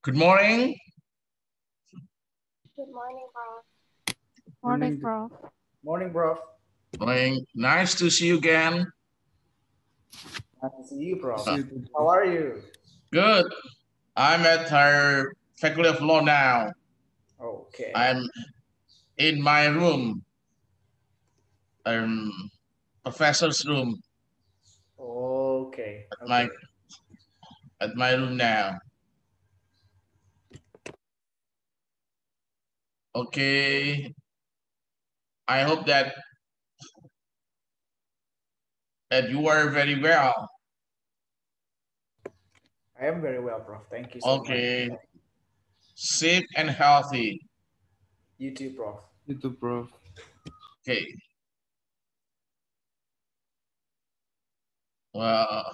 Good morning. Good morning, Prof. Morning, Prof. Morning, Prof. Morning. Nice to see you again. Nice to see you, Prof. Uh, How are you? Good. I'm at our Faculty of Law now. Okay. I'm in my room, professor's room, Okay. at my room now. Okay. I hope that you are very well. I am very well, Prof. Thank you so much. Okay. Safe and healthy. You too, Prof. You too, Prof. Okay. Well,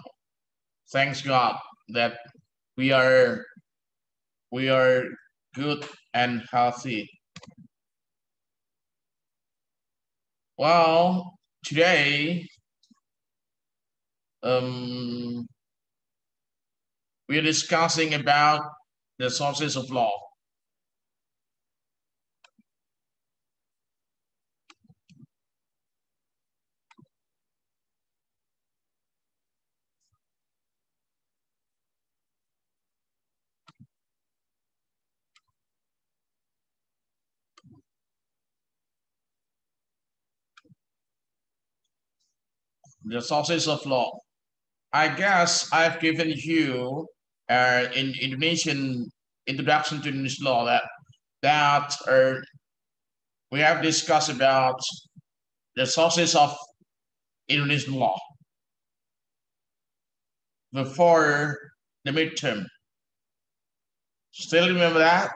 thanks God that we are good and healthy. Well, today we're discussing about the sources of law. The sources of law. I guess I've given you in Indonesian introduction to English law that we have discussed about the sources of Indonesian law before the midterm. Still remember that?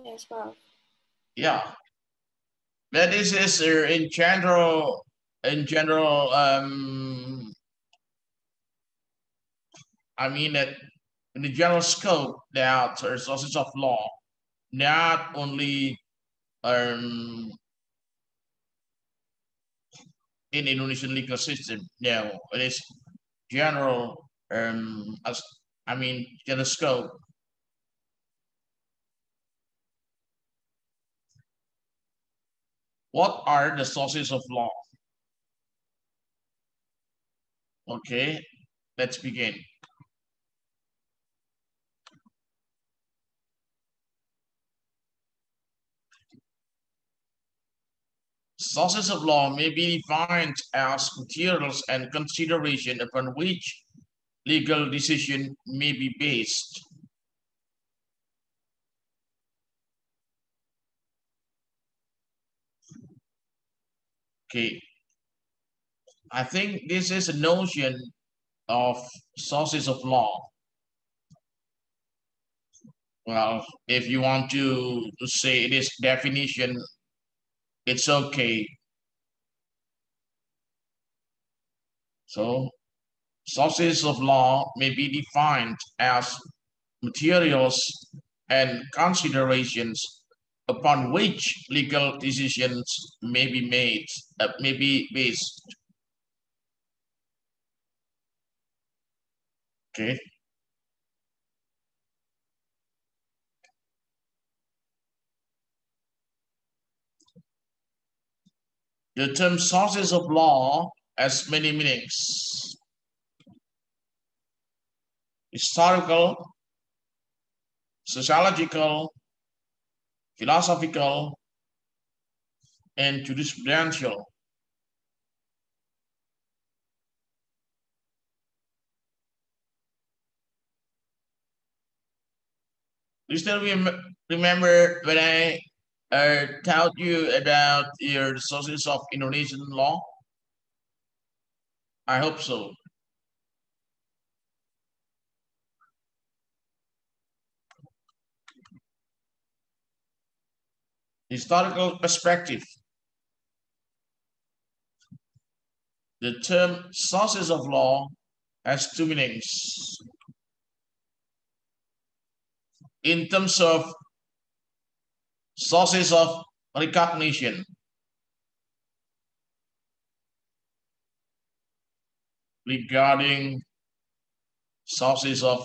Yes, Prof. Yeah. But this is in general, I mean that in the general scope that are sources of law, not only in Indonesian legal system. No, it is general as general scope. What are the sources of law? Okay, let's begin. Sources of law may be defined as materials and consideration upon which legal decision may be based. Okay, I think this is a notion of sources of law. Well, if you want to say this definition, it's okay. So, sources of law may be defined as materials and considerations upon which legal decisions may be made, may be based. Okay. The term sources of law has many meanings. Historical, sociological, philosophical, and jurisprudential. You still remember when I taught you about your sources of Indonesian law? I hope so. Historical perspective. The term sources of law has two meanings. In terms of sources of recognition, regarding sources of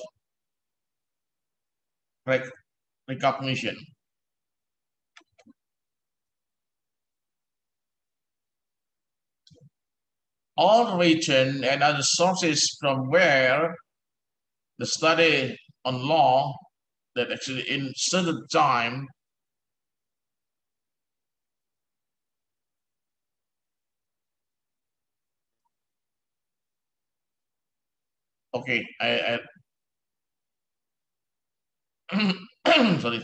recognition. All written and other sources from where the study on law that actually in certain time okay, sorry,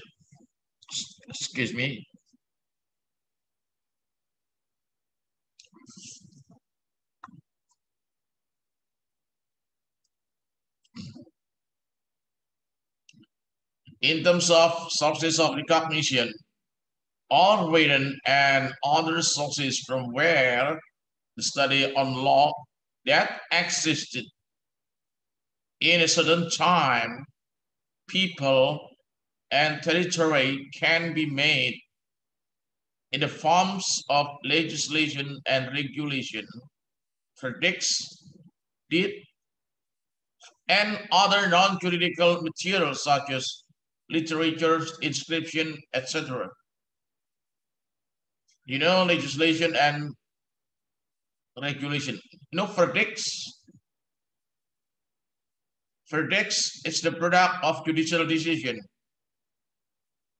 excuse me. In terms of sources of recognition, all written and other sources from where the study on law that existed in a certain time, people, and territory can be made in the forms of legislation and regulation, verdicts, did, and other non-juridical materials such as literature, inscription, etc. You know, legislation and regulation. You know, verdicts. Verdicts is the product of judicial decision.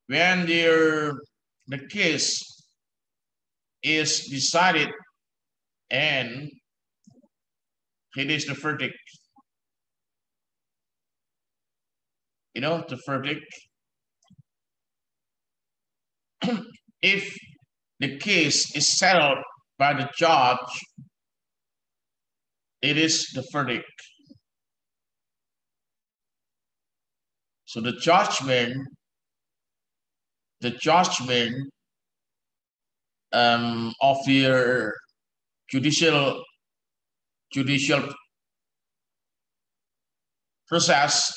When the case is decided and it is the verdict. You know, the verdict. If the case is settled by the judge, it is the verdict. So the judgment of your judicial process,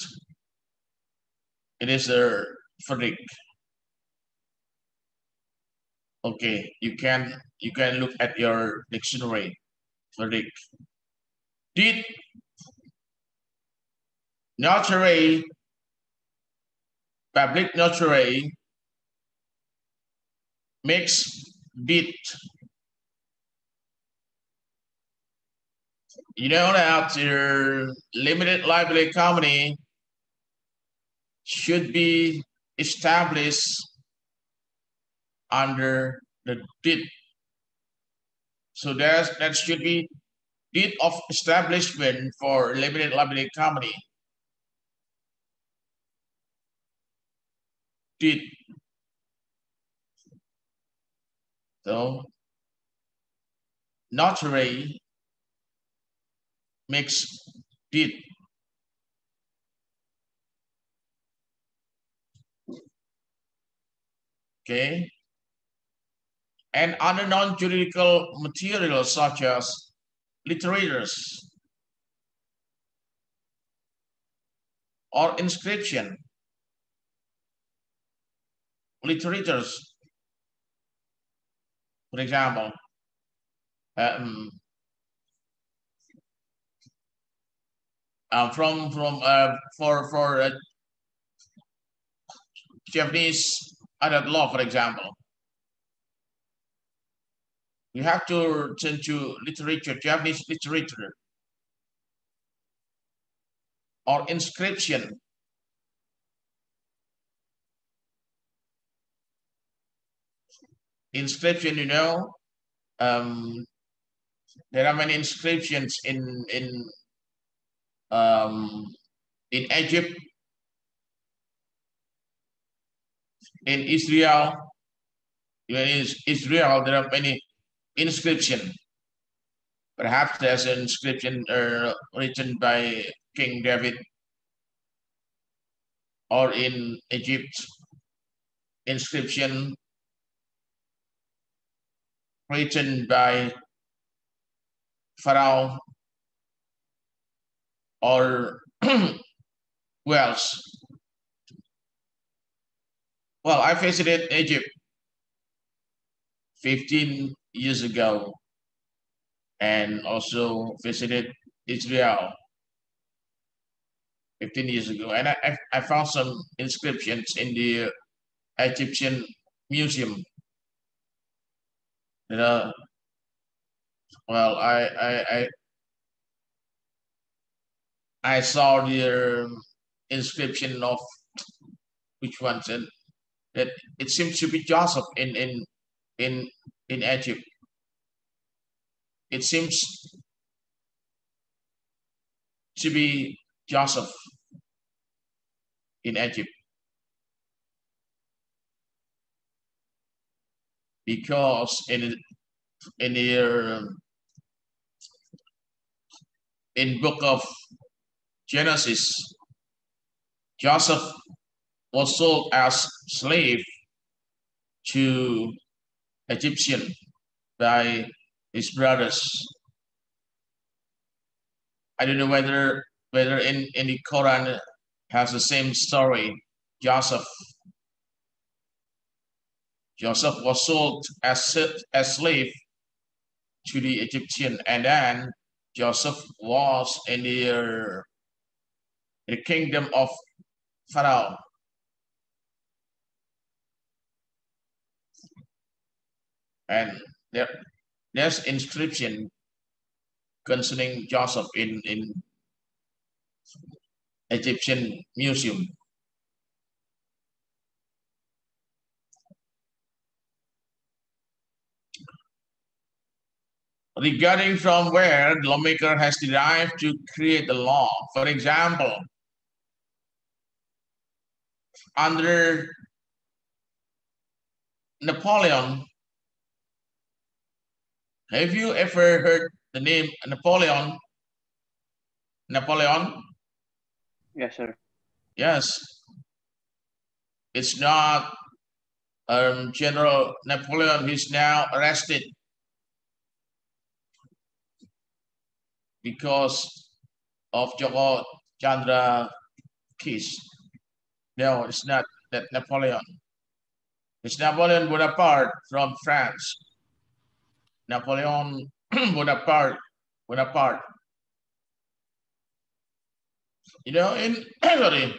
it is a verdict. Okay, you can look at your dictionary. Verdict. Did notary, public notary makes did. You know that your limited liability company should be established under the deed. So that should be deed of establishment for limited liability company. Deed. So notary makes deed. Okay. And other non-juridical materials such as literatures or inscription. Literatures, for example, for Japanese adult law, for example, you have to turn to literature, Japanese literature, or inscription. Inscription, you know, there are many inscriptions in Egypt, in Israel. In Israel, there are many inscriptions. Perhaps there's an inscription written by King David, or in Egypt, inscription written by Pharaoh, or who else? Well, I visited Egypt 15 years ago and also visited Israel. 15 years ago, and I found some inscriptions in the Egyptian museum. Well, I saw the inscription of which one said that it seems to be Joseph in Egypt. It seems to be Joseph in Egypt, because in book of Genesis, Joseph was sold as slave to Egyptian by his brothers. I don't know whether in the Quran has the same story. Joseph was sold as slave to the Egyptian, and then Joseph was in the kingdom of Pharaoh. And there's inscription concerning Joseph in Egyptian museum. Regarding from where the lawmaker has derived to create the law. For example, under Napoleon, have you ever heard the name Napoleon? Napoleon? Yes, sir. Yes. It's not General Napoleon who's now arrested because of Joko Chandra case. No, it's not that Napoleon. It's Napoleon Bonaparte from France. Napoleon Bonaparte. You know, in sorry.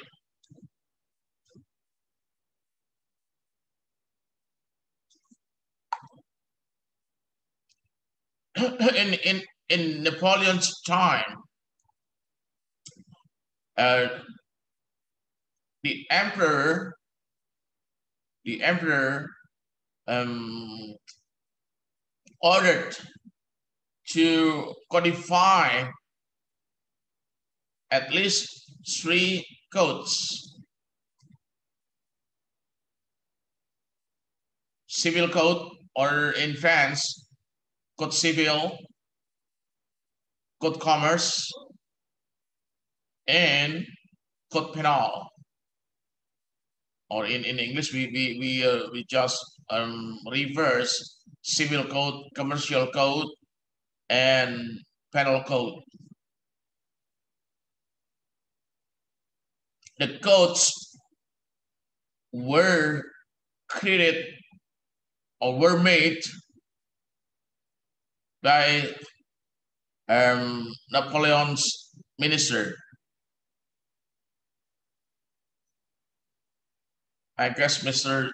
in Napoleon's time, the emperor ordered to codify at least 3 codes: civil code, or in France, code civil, code commerce, and code penal. Or in English, we just reverse civil code, commercial code, and penal code. The codes were created or were made by Napoleon's minister. I guess Mr.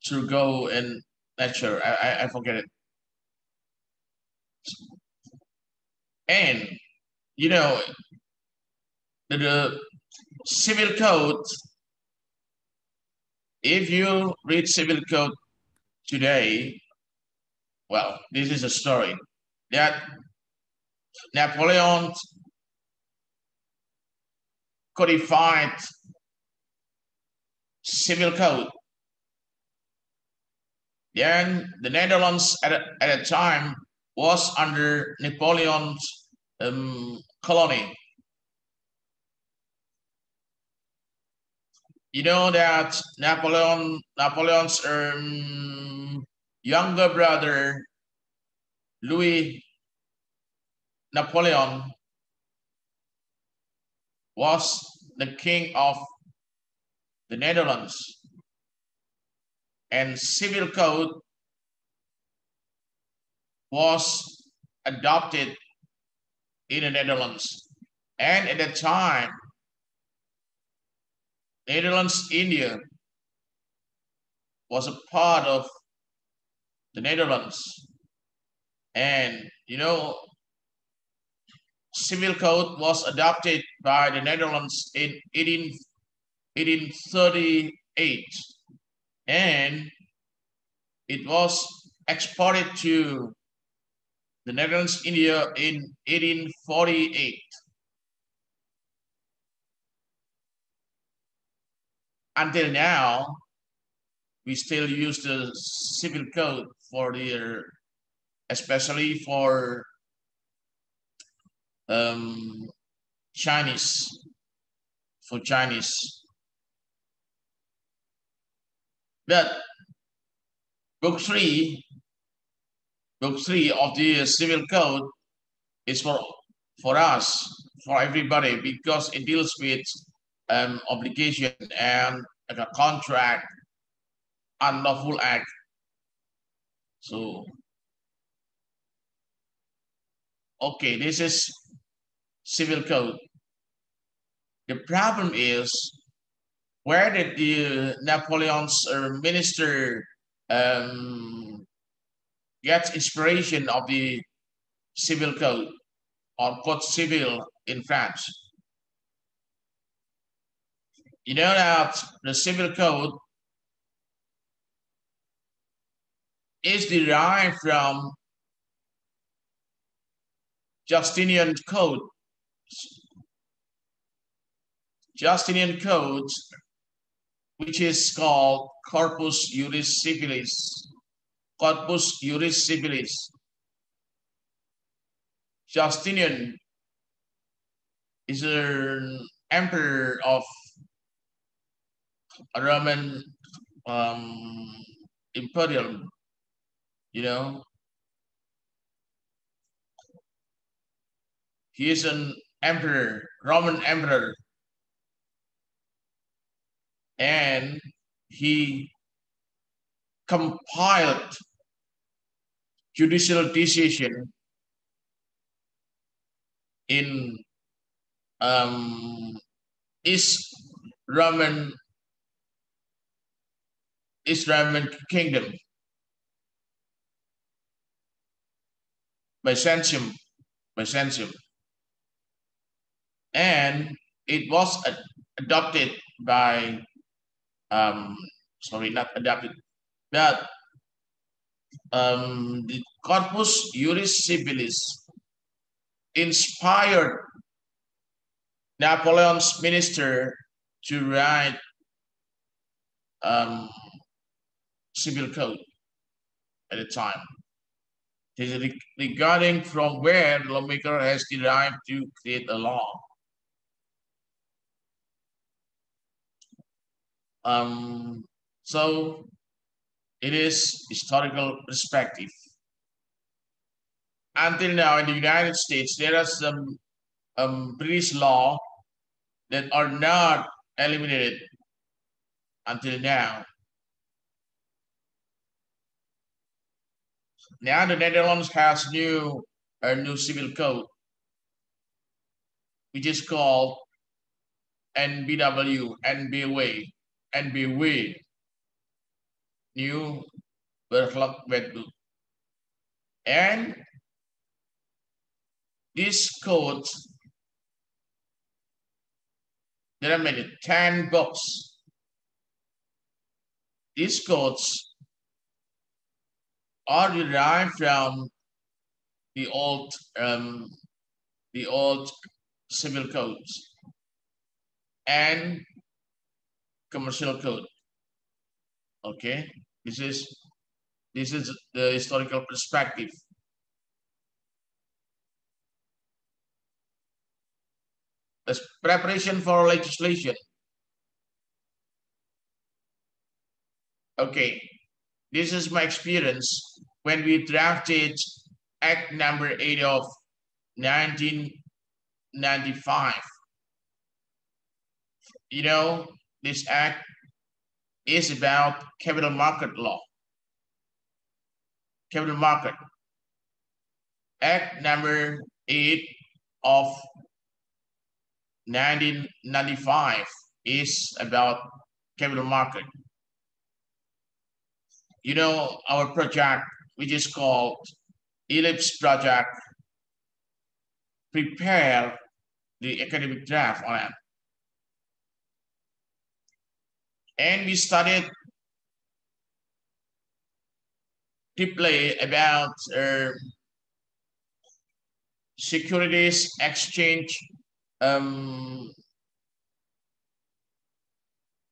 Turgot and Nature. I forget it. And you know, the civil code, if you read civil code today, well, this is a story that Napoleon codified civil code. Then the Netherlands at a time was under Napoleon's colony. You know that Napoleon's younger brother, Louis Napoleon, was the king of the Netherlands, and civil code was adopted in the Netherlands. And at that time, Netherlands, India was a part of the Netherlands. And, civil code was adopted by the Netherlands in 1838. And it was exported to the Netherlands, India in 1848. Until now, we still use the civil code for especially for Chinese. But book three of the civil code is for us, for everybody, because it deals with obligation and a contract, unlawful act. So, okay, this is civil code. The problem is, where did the Napoleon's minister get inspiration of the civil code, or code civil in France? You know that the civil code is derived from Justinian Code. Justinian Code, which is called Corpus Juris Civilis. Corpus Juris Civilis. Justinian is an emperor of Roman imperium, He is an emperor, Roman emperor, and he compiled judicial decision in East Roman Kingdom, Byzantium, and it was adopted by not adopted, but the Corpus Juris Civilis inspired Napoleon's minister to write civil code at the time. It is regarding from where the lawmaker has derived to create a law. So it is historical perspective. Until now, in the United States, there are some British law that are not eliminated until now. Now the Netherlands has a new civil code, which is called NBW, NBW, New Burgerlijk Wetboek. And this code, there are many 10 books. These codes are derived from the old civil codes and commercial code. Okay, this is the historical perspective. The preparation for legislation. Okay, this is my experience when we drafted Act number 8 of 1995. This act is about capital market law. Capital market. Act number 8 of 1995 is about capital market. You know, our project, which is called Ellipse Project, prepare the academic draft on it. And we studied deeply about securities exchange,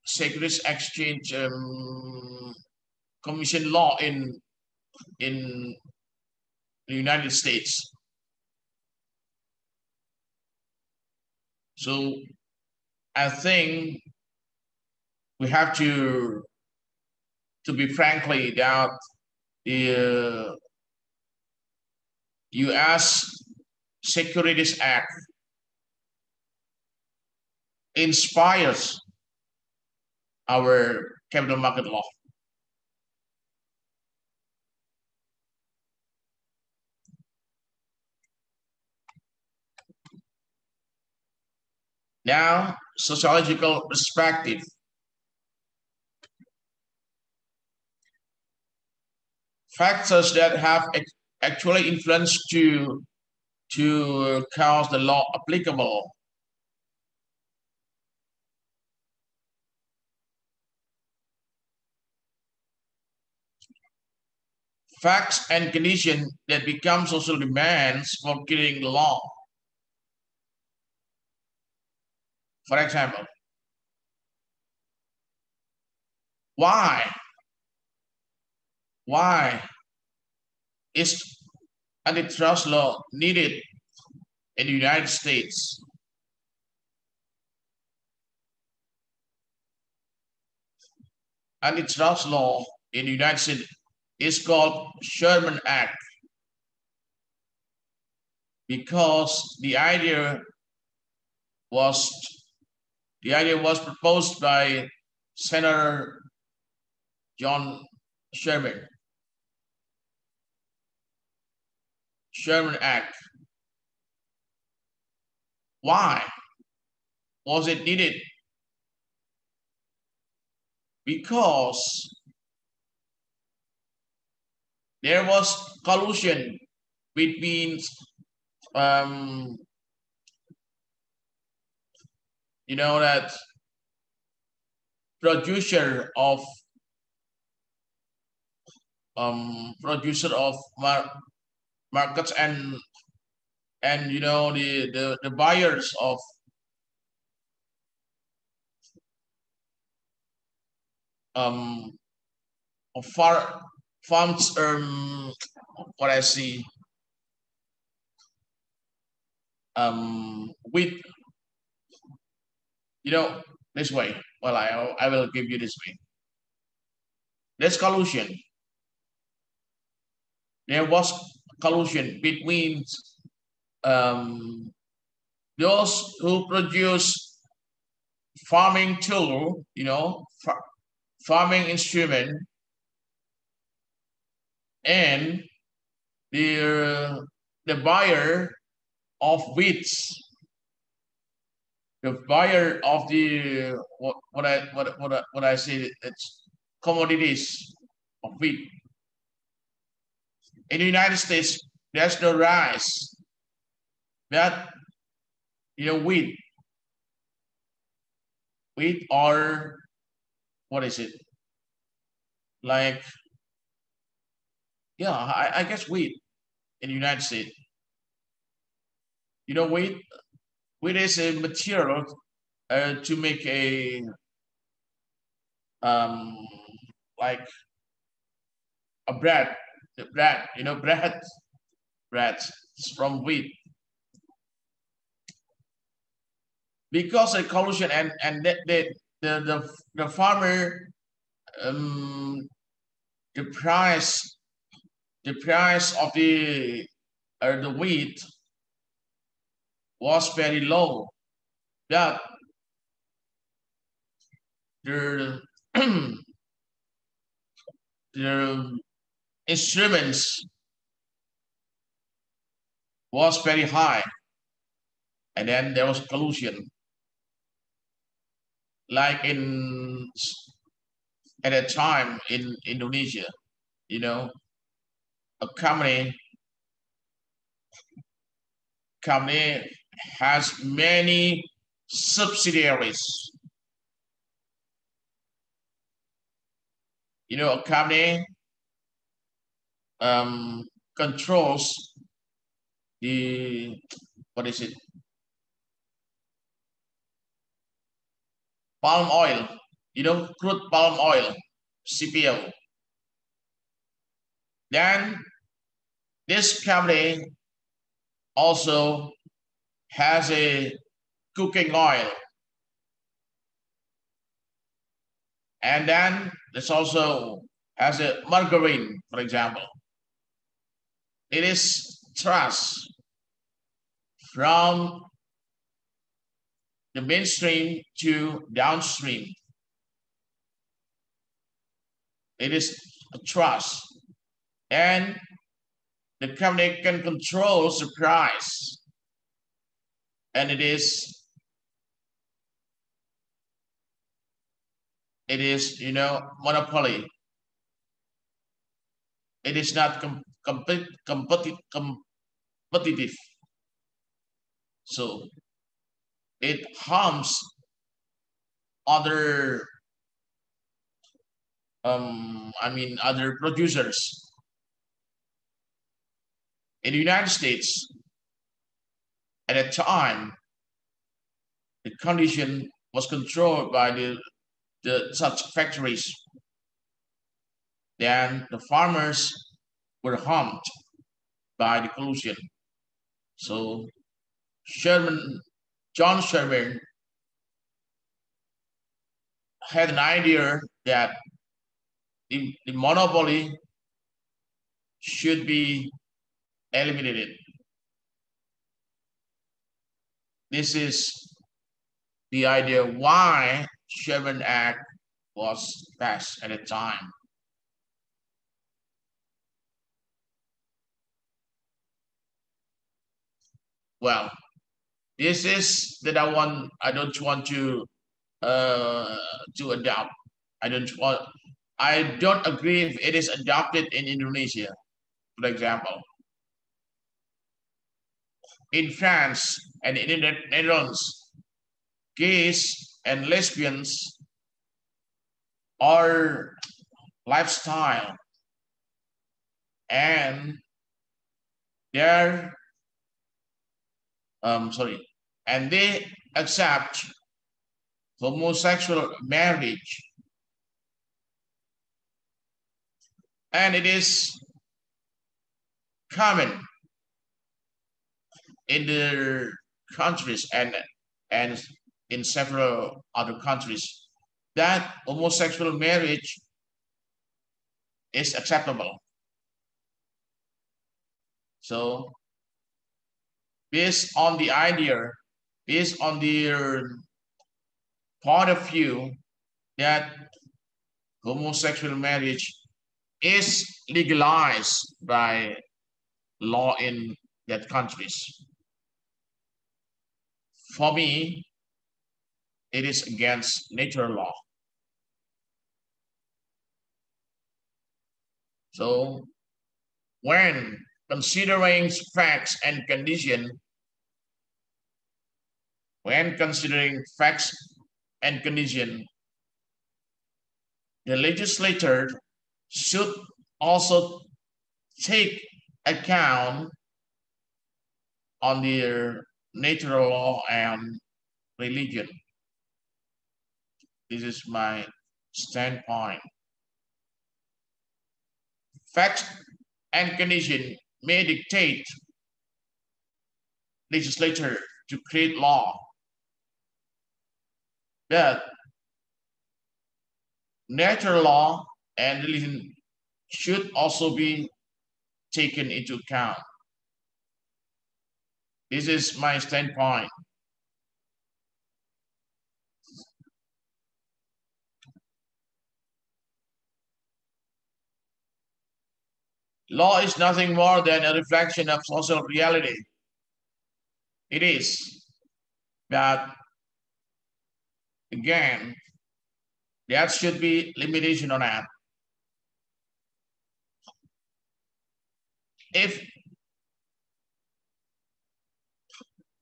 securities exchange commission law in the United States. So I think we have to be frankly that the U.S. Securities Act inspires our capital market law. Now, sociological perspective. Factors that have actually influenced to cause the law applicable. Facts and conditions that become social demands for carrying the law. For example, why is antitrust law needed in the United States? Antitrust law in the United States is called Sherman Act because the idea was proposed by Senator John Sherman. Sherman Act. Why was it needed? Because there was collusion between you know, that producer of markets and you know the buyers of farms what I see with, you know, this way. Well, I will give you this way. There's collusion. There was collusion between those who produce farming tool, you know, farming instrument, and the buyer of wheat, the buyer of the what I say, it's commodities of wheat. In the United States, there's no rice, but you know, wheat or what is it? Like, yeah, I guess wheat in the United States. You know, wheat is a material to make a like a bread, you know, bread from wheat. Because of collusion and the farmer, the price of the wheat was very low. That the the instruments was very high, and then there was collusion. like at a time in Indonesia, a company has many subsidiaries. A company controls the, what is it? Palm oil, crude palm oil, CPO. Then this company also has a cooking oil. And then this also has a margarine, for example. It is trust from the mainstream to downstream. It is a trust. And the company can control the price. And it is, monopoly. It is not competitive. So it harms other other producers. In the United States, at a time, the condition was controlled by the such factories. Then the farmers were harmed by the pollution. So John Sherman had an idea that the monopoly should be eliminated. This is the idea why Sherman Act was passed at the time. Well, this is that I don't want to adopt. I don't agree if it is adopted in Indonesia, for example. In France and in the Netherlands, gays and lesbians are lifestyle, and they accept homosexual marriage, and it is common in their countries and in several other countries that homosexual marriage is acceptable. So based on the idea, based on their point of view that homosexual marriage is legalized by law in that countries. For me, it is against natural law. So when considering facts and condition, the legislator should also take account on their natural law and religion. This is my standpoint. Facts and condition may dictate legislature to create law, but natural law and religion should also be taken into account. This is my standpoint. Law is nothing more than a reflection of social reality. It is. But again, there should be limitation on that. If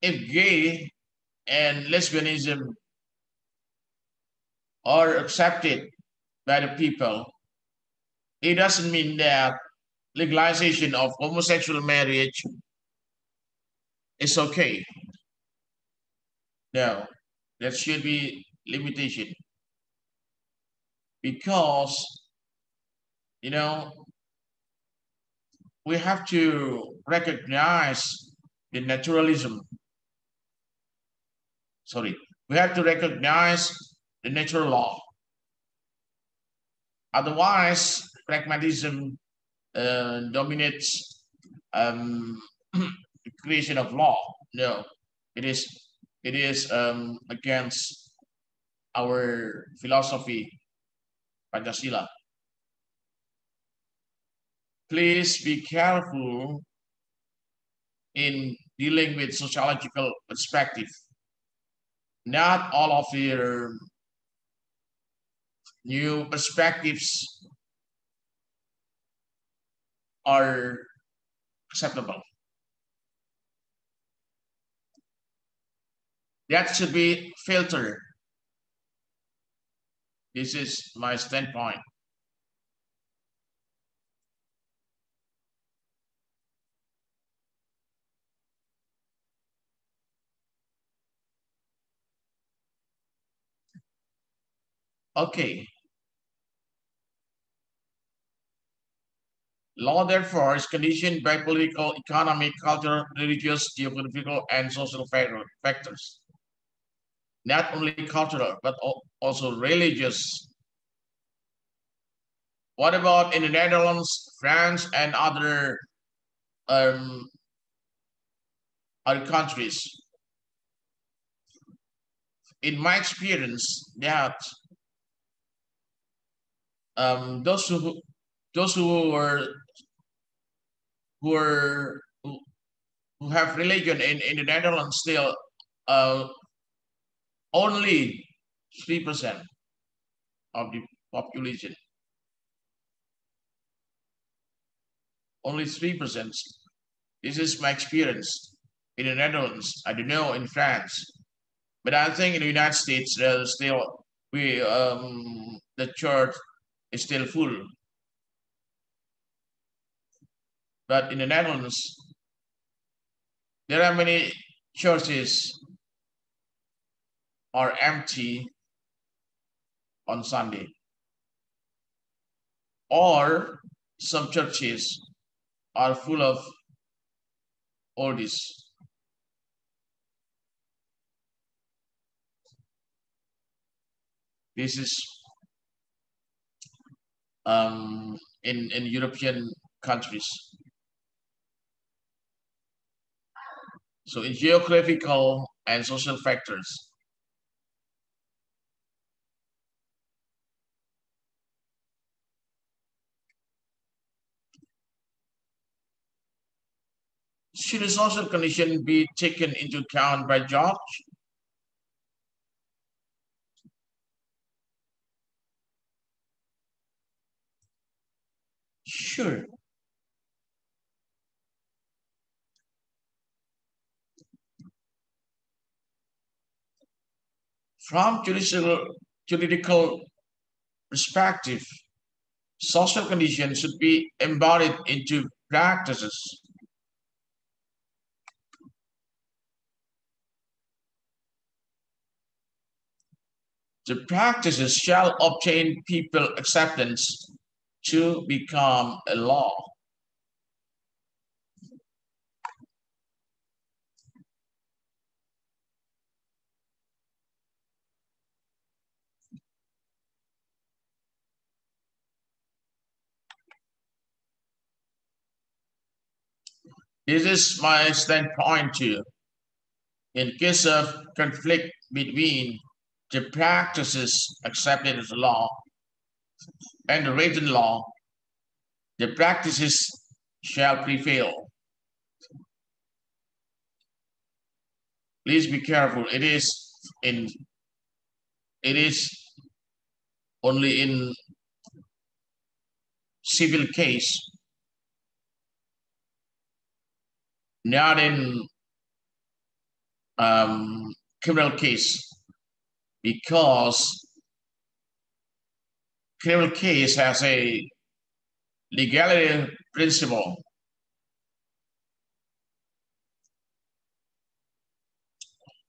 gay and lesbianism are accepted by the people, it doesn't mean that legalization of homosexual marriage is okay. No, there should be limitation. Because, you know, we have to recognize the naturalism. Sorry, we have to recognize the natural law. Otherwise, pragmatism dominates the creation of law. No, it is against our philosophy, Pancasila. Please be careful in dealing with sociological perspective. Not all of your new perspectives are acceptable. That should be filtered. This is my standpoint. Okay. Law, therefore, is conditioned by political, economic, cultural, religious, geographical, and social factors. Not only cultural, but also religious. What about in the Netherlands, France, and other countries? In my experience, that those who have religion in the Netherlands still only 3% of the population. Only 3%. This is my experience in the Netherlands. I don't know in France, but I think in the United States still the church is still full. But in the Netherlands, there are many churches are empty on Sunday, or some churches are full of oldies. This is in European countries. So in geographical and social factors. Should a social condition be taken into account by judge? Sure. From juridical perspective, social conditions should be embodied into practices. The practices shall obtain people acceptance to become a law. This is my standpoint too. In case of conflict between the practices accepted as law and the written law, the practices shall prevail. Please be careful. It is in it is only in civil case, not in criminal case, because criminal case has a legality principle.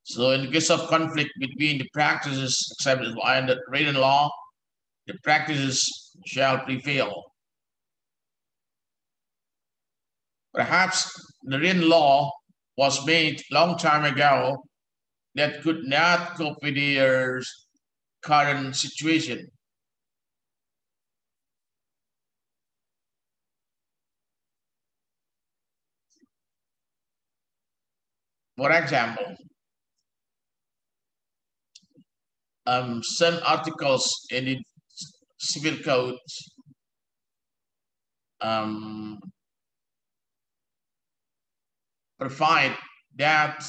So in case of conflict between the practices accepted by the written law, the practices shall prevail. Perhaps the written law was made long time ago that could not cope with their current situation. For example, some articles in the civil code provide that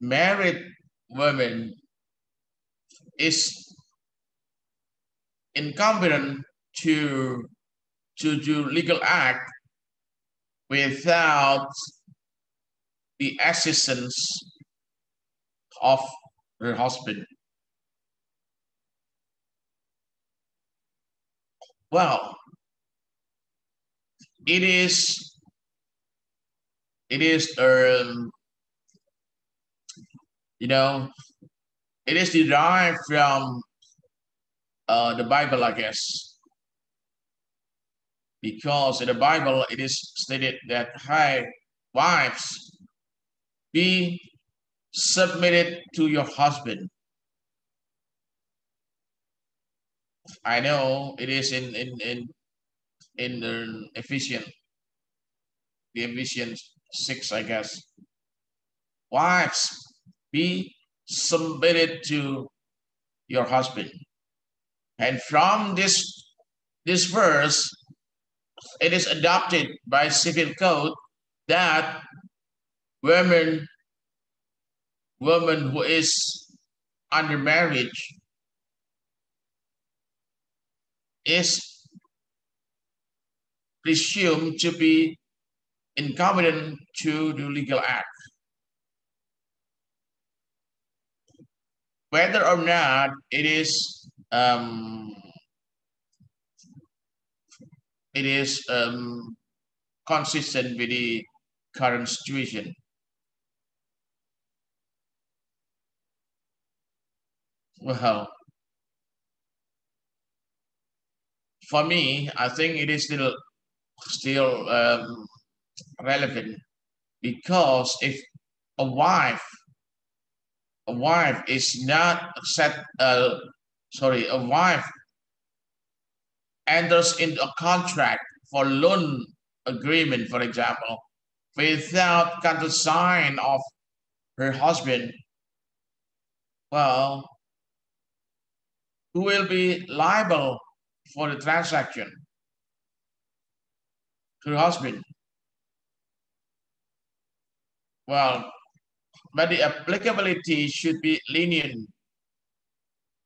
married women is incompetent to do legal act without the assistance of her husband. Well, it is it is derived from the Bible, I guess, because in the Bible it is stated that, "Hey, wives, be submitted to your husband." I know it is in the Ephesians 6, I guess. Wives, be submitted to your husband. And from this verse, it is adopted by civil code that woman who is under marriage is presumed to be incompetent to do legal act. Whether or not it is consistent with the current situation. Well, for me, I think it is still relevant, because if a wife is not a wife enters into a contract for loan agreement, for example, without countersign of her husband, well, who will be liable for the transaction? Her husband. Well, but the applicability should be lenient,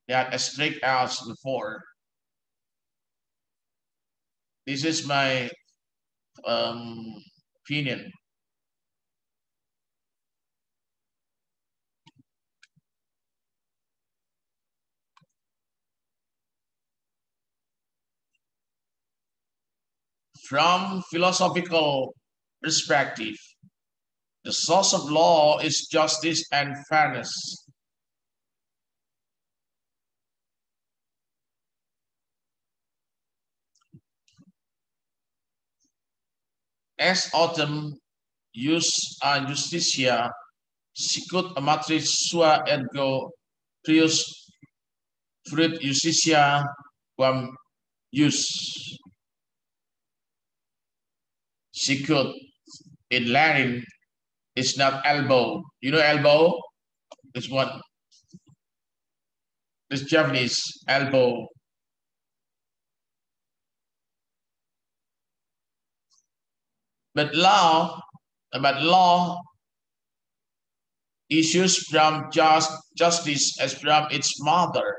not as strict as before. This is my opinion. From philosophical perspective, the source of law is justice and fairness. As autem justitia sicut amatris sua ergo prius fruit justitia quam jus. Sicut in Latin is not elbow. You know elbow? It's what? This Japanese elbow. But law issues from justice as from its mother,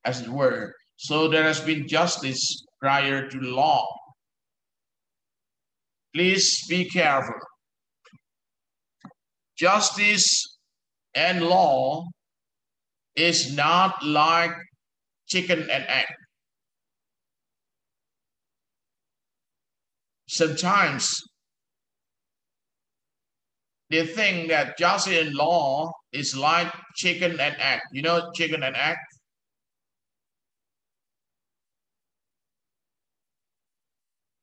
as it were. So there has been justice prior to law. Please be careful. Justice and law is not like chicken and egg. Sometimes they think that justice and law is like chicken and egg. You know chicken and egg?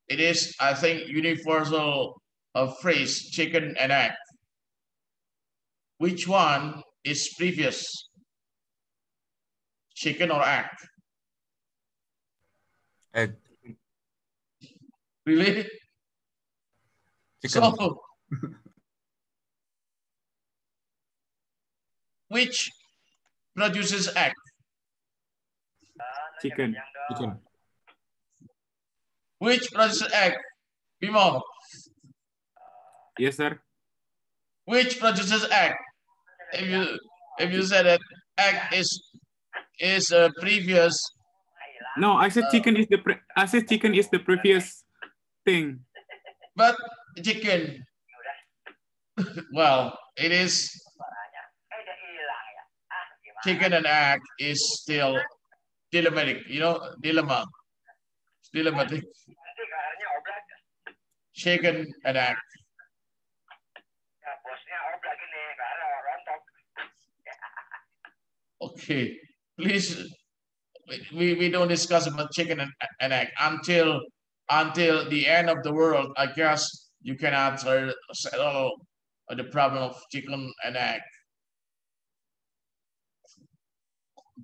It is, I think, universal phrase, chicken and egg. Which one is previous? Chicken or egg? Egg. Really? Chicken. So, which produces egg? Chicken. Chicken. Which produces egg? Bimo. Yes, sir. Which produces egg? If you said that egg is a previous. No, I said chicken is the previous thing. But chicken, well, it is. Chicken and egg is still dilemmatic. You know, dilemma. Dilemmatic. Chicken and egg. Okay, please. We don't discuss about chicken and egg until the end of the world. I guess you cannot settle the problem of chicken and egg.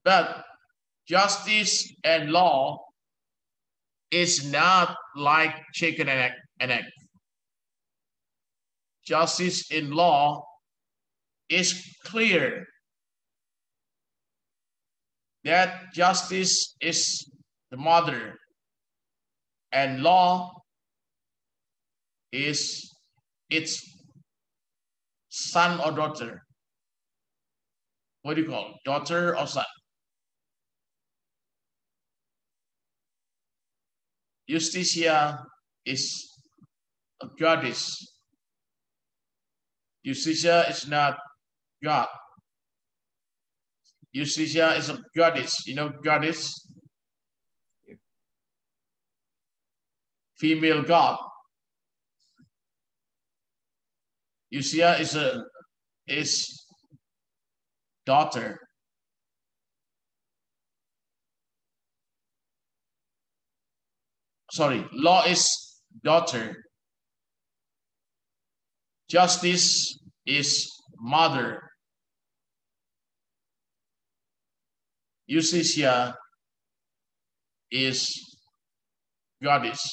But justice and law is not like chicken and egg. Justice in law is clear that justice is the mother and law is its son or daughter. What do you call it? Daughter or son? Justitia is a goddess. Justitia is not God. Justitia is a goddess. You know goddess? Female god. Justitia is daughter. Sorry, law is daughter. Justice is mother. Justitia is goddess,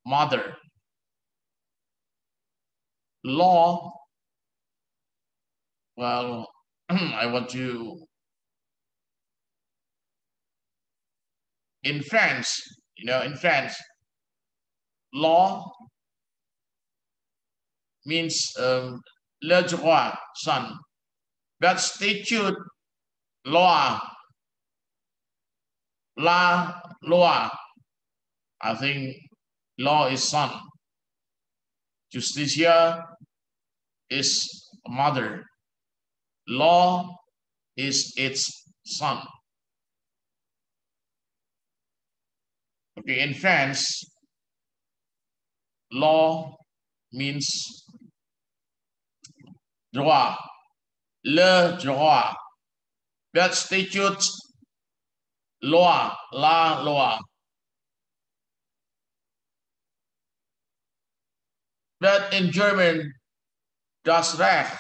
mother. Law, well, I want to, in France, you know, in France, law means le droit, son. But statute, loi, la loi, I think law is son. Justitia is mother. Law is its son. Okay, in France, law means droit, le droit. But statute, loi, la loi. But in German, das Recht,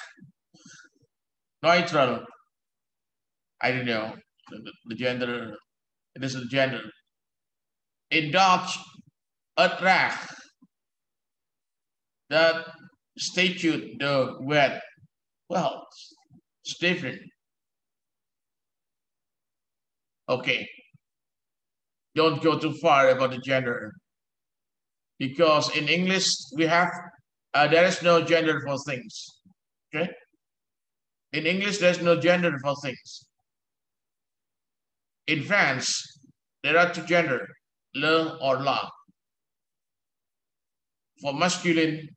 neutral. I don't know the gender. It is a gender. In Dutch, het recht. That statute, the wet. Well, it's different. Okay. Don't go too far about the gender. Because in English, we have, there is no gender for things. Okay. In English, there's no gender for things. In France, there are two gender, le or la. For masculine,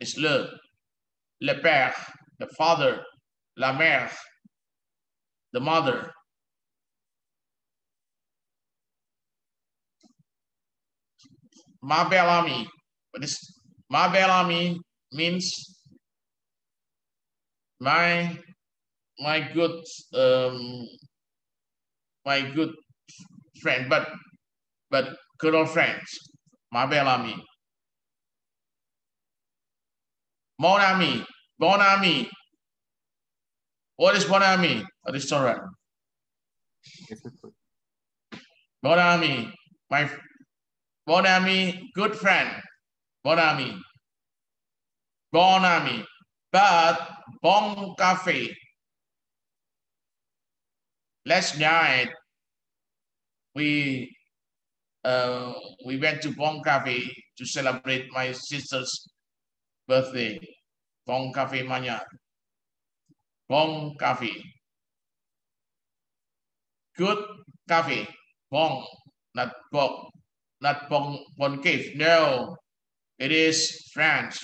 it's le père, the father, la mère, the mother. Ma belle amie. What is ma belle amie means my good friend, but girl friends. Ma belle amie. Mon ami, bon ami. What is bon ami? A restaurant. Bon ami, my bon ami, good friend. Bon ami. Bon ami. But bon cafe. Last night we went to Bon Cafe to celebrate my sister's birthday. Bon Cafe Manya. Bon Cafe. Good cafe. Bon, not bon, not bon cave. No, it is French.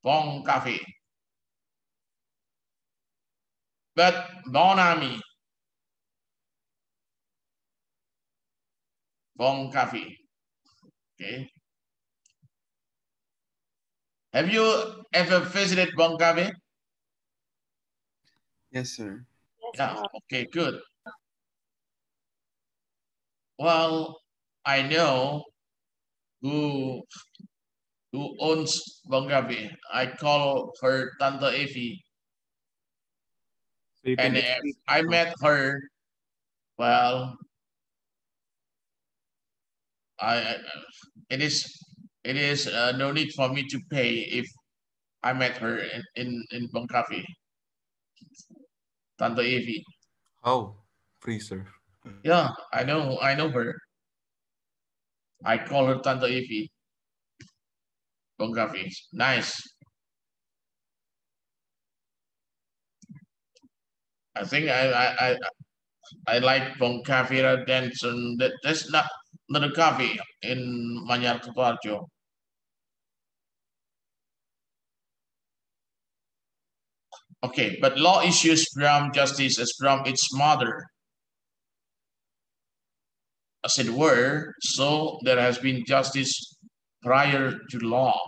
Bon Cafe. But bon ami. Bon Cafe. Okay. Have you ever visited Bon Cafe? Yes, sir. Yes, Yeah, Prof. okay, good. Well, I know who owns Bon Cafe. I call her Tante Evie. So you can And explain. I met her, well, it is no need for me to pay if I met her in Bon Cafe. Tante Evie. Oh, free, sir. Yeah, I know her. I call her Tante Evie. Bon Cafe. Nice. I think I like Bon Cafe rather than that's not a cafe in Manyar Tuparjo. Okay, but law issues from justice as from its mother, as it were, so there has been justice prior to law.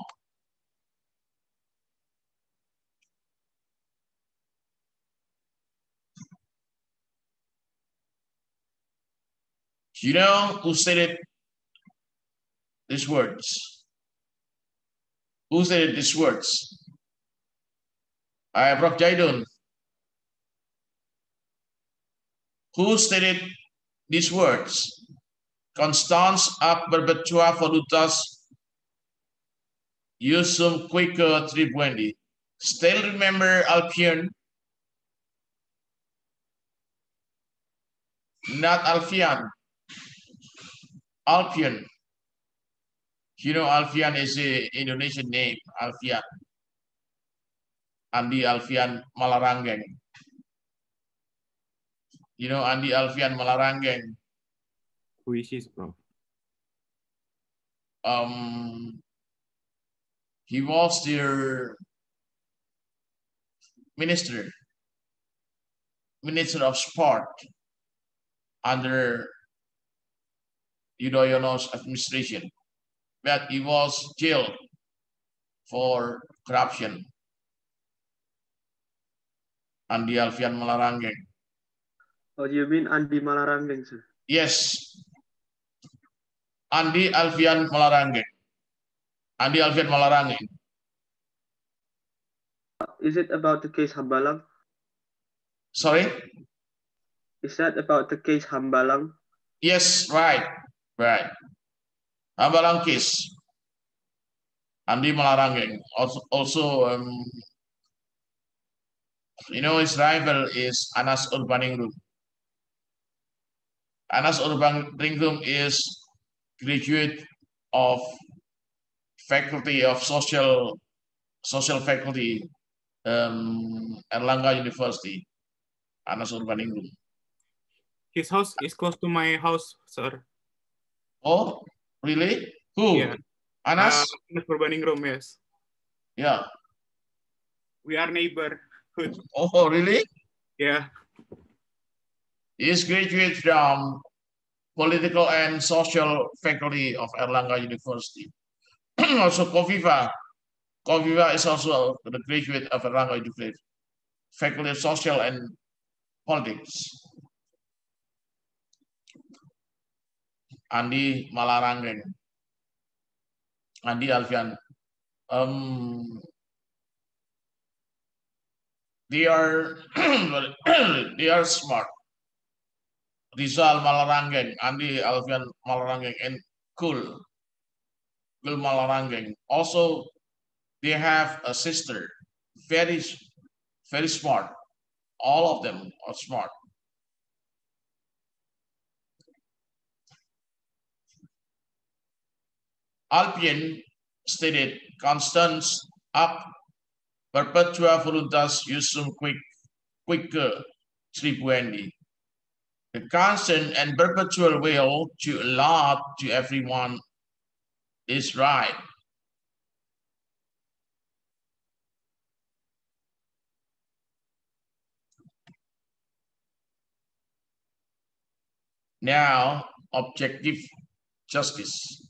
You know who stated these words? Who stated these words? Prof. Jaidun. Who stated these words? Constans ab perpetua volutas Yusum quico tribuendi. Still remember Alpion? Not Alfian. Alpion. You know, Alfian is an Indonesian name. Alfian. Andi Alfian Malarangeng. You know, Andi Alfian Malarangeng. Who is this, Prof? He was their minister of sport under Yudhoyono's administration, but he was jailed for corruption. Andi Alfian Malarangeng. Oh, you mean Andi Malarangeng, sir? Yes. Andi Alfian Malarangeng. Andi Alfian Malarangeng. Is it about the case Hambalang? Sorry? Is that about the case Hambalang? Yes, right. Hambalang case. Andi Malarangeng. Also, you know, his rival is Anas Urbaningrum. Anas Urbaningrum is graduate of Faculty of Social Faculty Erlangga University, Anas Urbaningrum. His house is close to my house, sir. Oh, really? Who? Yeah. Anas? Anas Urbaningrum, yes. Yeah. We are neighborhood. Oh, really? Yeah. He is graduate from Political and Social Faculty of Erlangga University. Also, Kofifa. Kofifa is also the graduate of Erlangga University, Faculty of Social and Politics. Andi Malarangeng. Andi Alfian. They are they are smart. Rizal Malarangeng, Andi Alfian Malarangeng, and Kul Malarangeng. Also, they have a sister, very smart. All of them are smart. Alpian stated, Constans ab perpetua voluntas usum quique tribuendi. The constant and perpetual will to allot to everyone is right. Now, objective justice.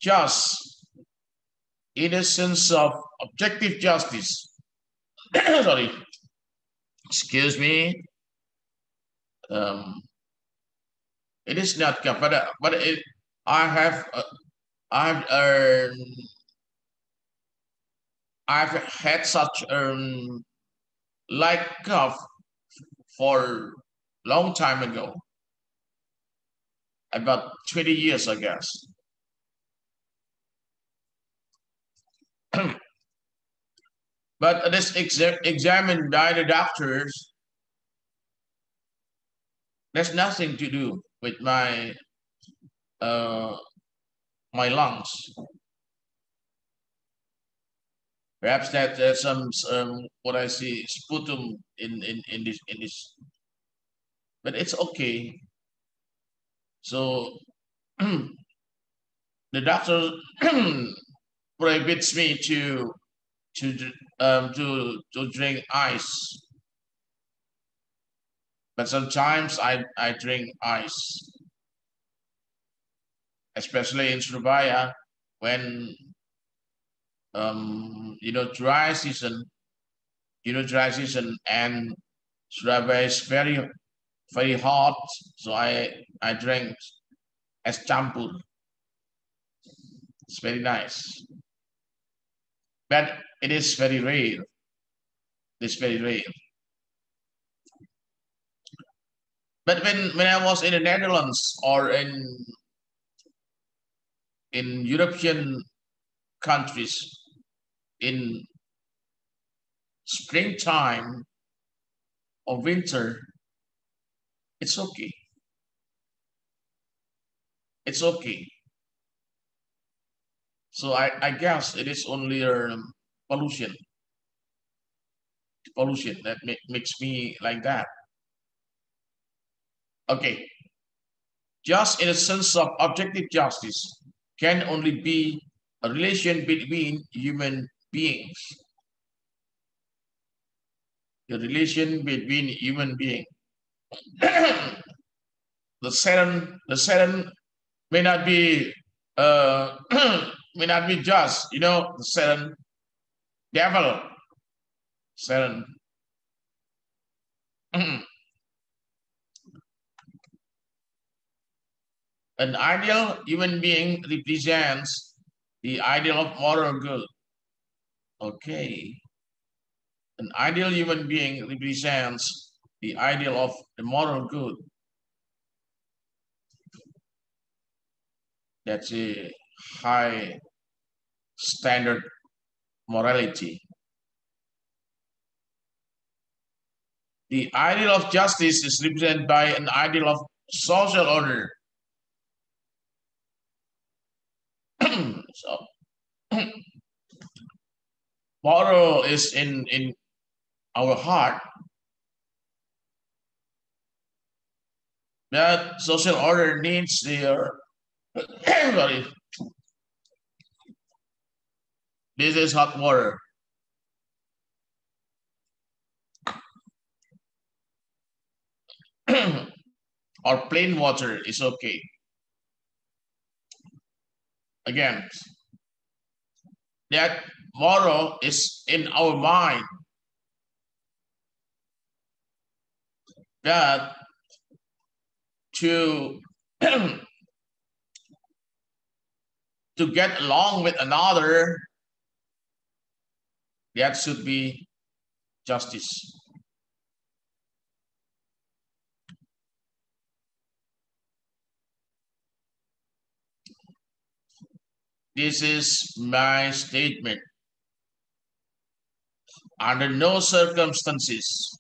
Just in a sense of objective justice. Sorry, excuse me. It is not, but I have I've had such like cuff for long time ago, about 20 years, I guess. But this examined by the doctors, there's nothing to do with my my lungs. Perhaps that there's some what I see sputum in this, but it's okay. So the doctor prohibits me to drink ice, but sometimes I drink ice, especially in Surabaya when dry season. Dry season, and Surabaya is very hot, so I drink as campur. It's very nice, but it is very rare. It's very rare. But when I was in the Netherlands or in European countries, in springtime or winter, it's okay. It's okay. So I guess it is only pollution. Pollution that makes me like that. Okay. Just in a sense of objective justice can only be a relation between human beings. The relation between human beings. The Satan may not be may not be just, the Satan devil. Satan. An ideal human being represents the ideal of moral good. Okay. An ideal human being represents the ideal of the moral good. That's a high standard morality. The ideal of justice is represented by an ideal of social order. So, moral is in our heart. That social order needs their sorry. This is hot water. Or plain water is okay. Again, that moral is in our mind. That to to get along with another, that should be justice. This is my statement. Under no circumstances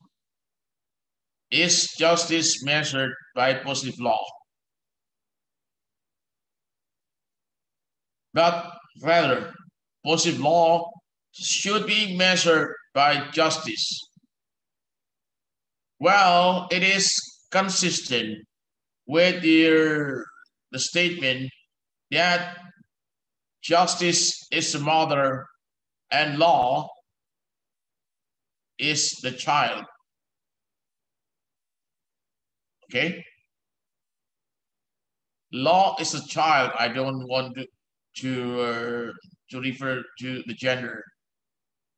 is justice measured by positive law, but rather positive law should be measured by justice. Well, it is consistent with the statement that justice is the mother and law is the child. Okay? Law is a child. I don't want to refer to the gender.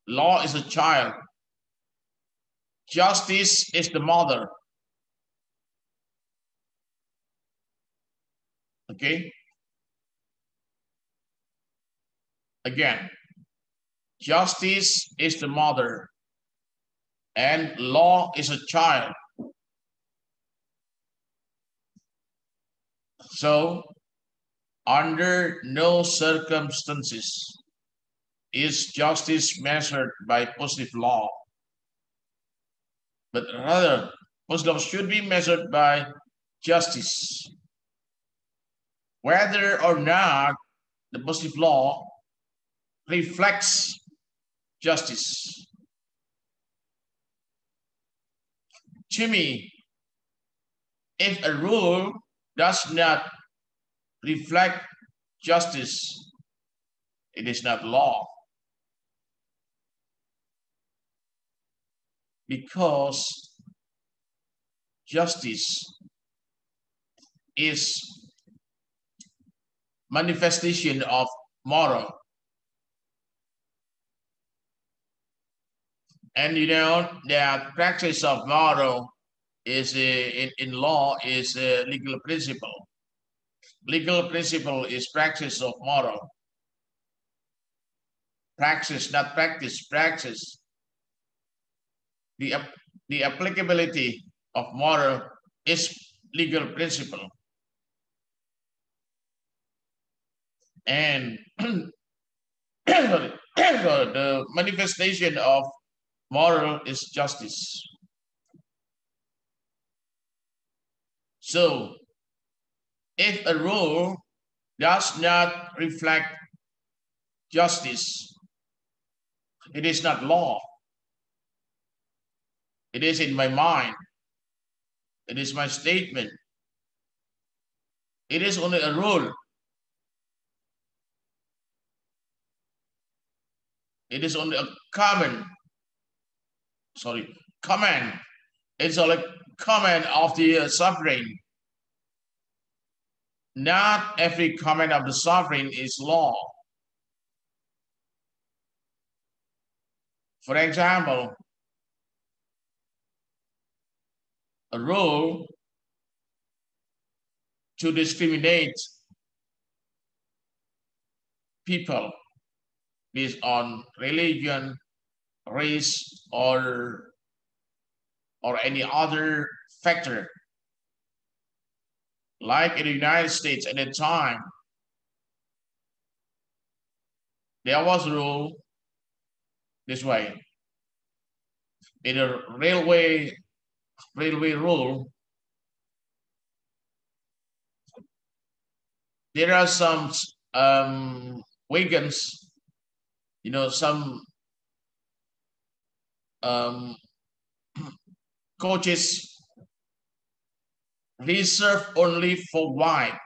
Law is a child. Justice is the mother. Okay? Again, justice is the mother and law is a child. So, under no circumstances is justice measured by positive law, but rather positive law should be measured by justice. Whether or not the positive law reflects justice. To me, if a rule does not reflect justice, it is not law. Because justice is manifestation of moral. And you know that practice of moral is in law is a legal principle. Legal principle is practice of moral. Praxis, not practice, praxis. The applicability of moral is legal principle. And the manifestation of moral is justice. So, if a rule does not reflect justice, it is not law. It is in my mind. It is my statement. It is only a rule. It is only a command. It's only a command of the sovereign. Not every command of the sovereign is law. For example, a rule to discriminate people based on religion, race, or any other factor. Like in the United States at the time, there was a rule this way. In a railway railway rule, there are some wagons, some coaches reserved only for white.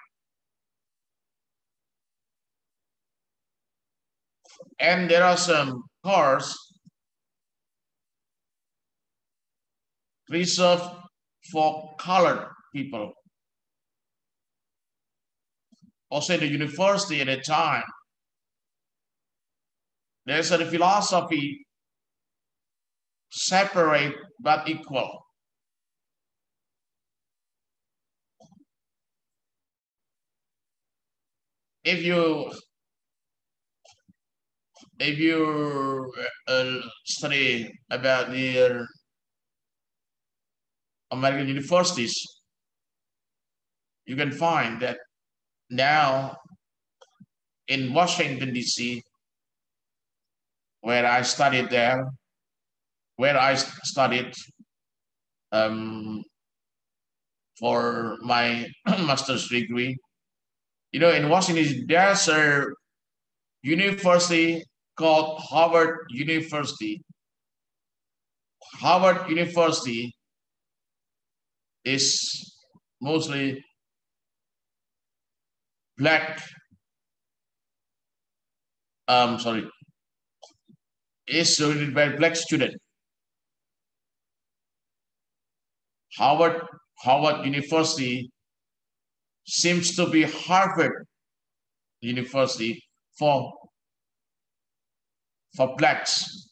And there are some cars reserved for colored people. Also, in the university at the time, there's a philosophy separate but equal. If you study about the American universities, you can find that now in Washington, D.C., where I studied for my master's degree, in Washington, there's a university called Harvard University. Harvard University is mostly black, is surrounded by black student. Harvard University seems to be Harvard University for blacks.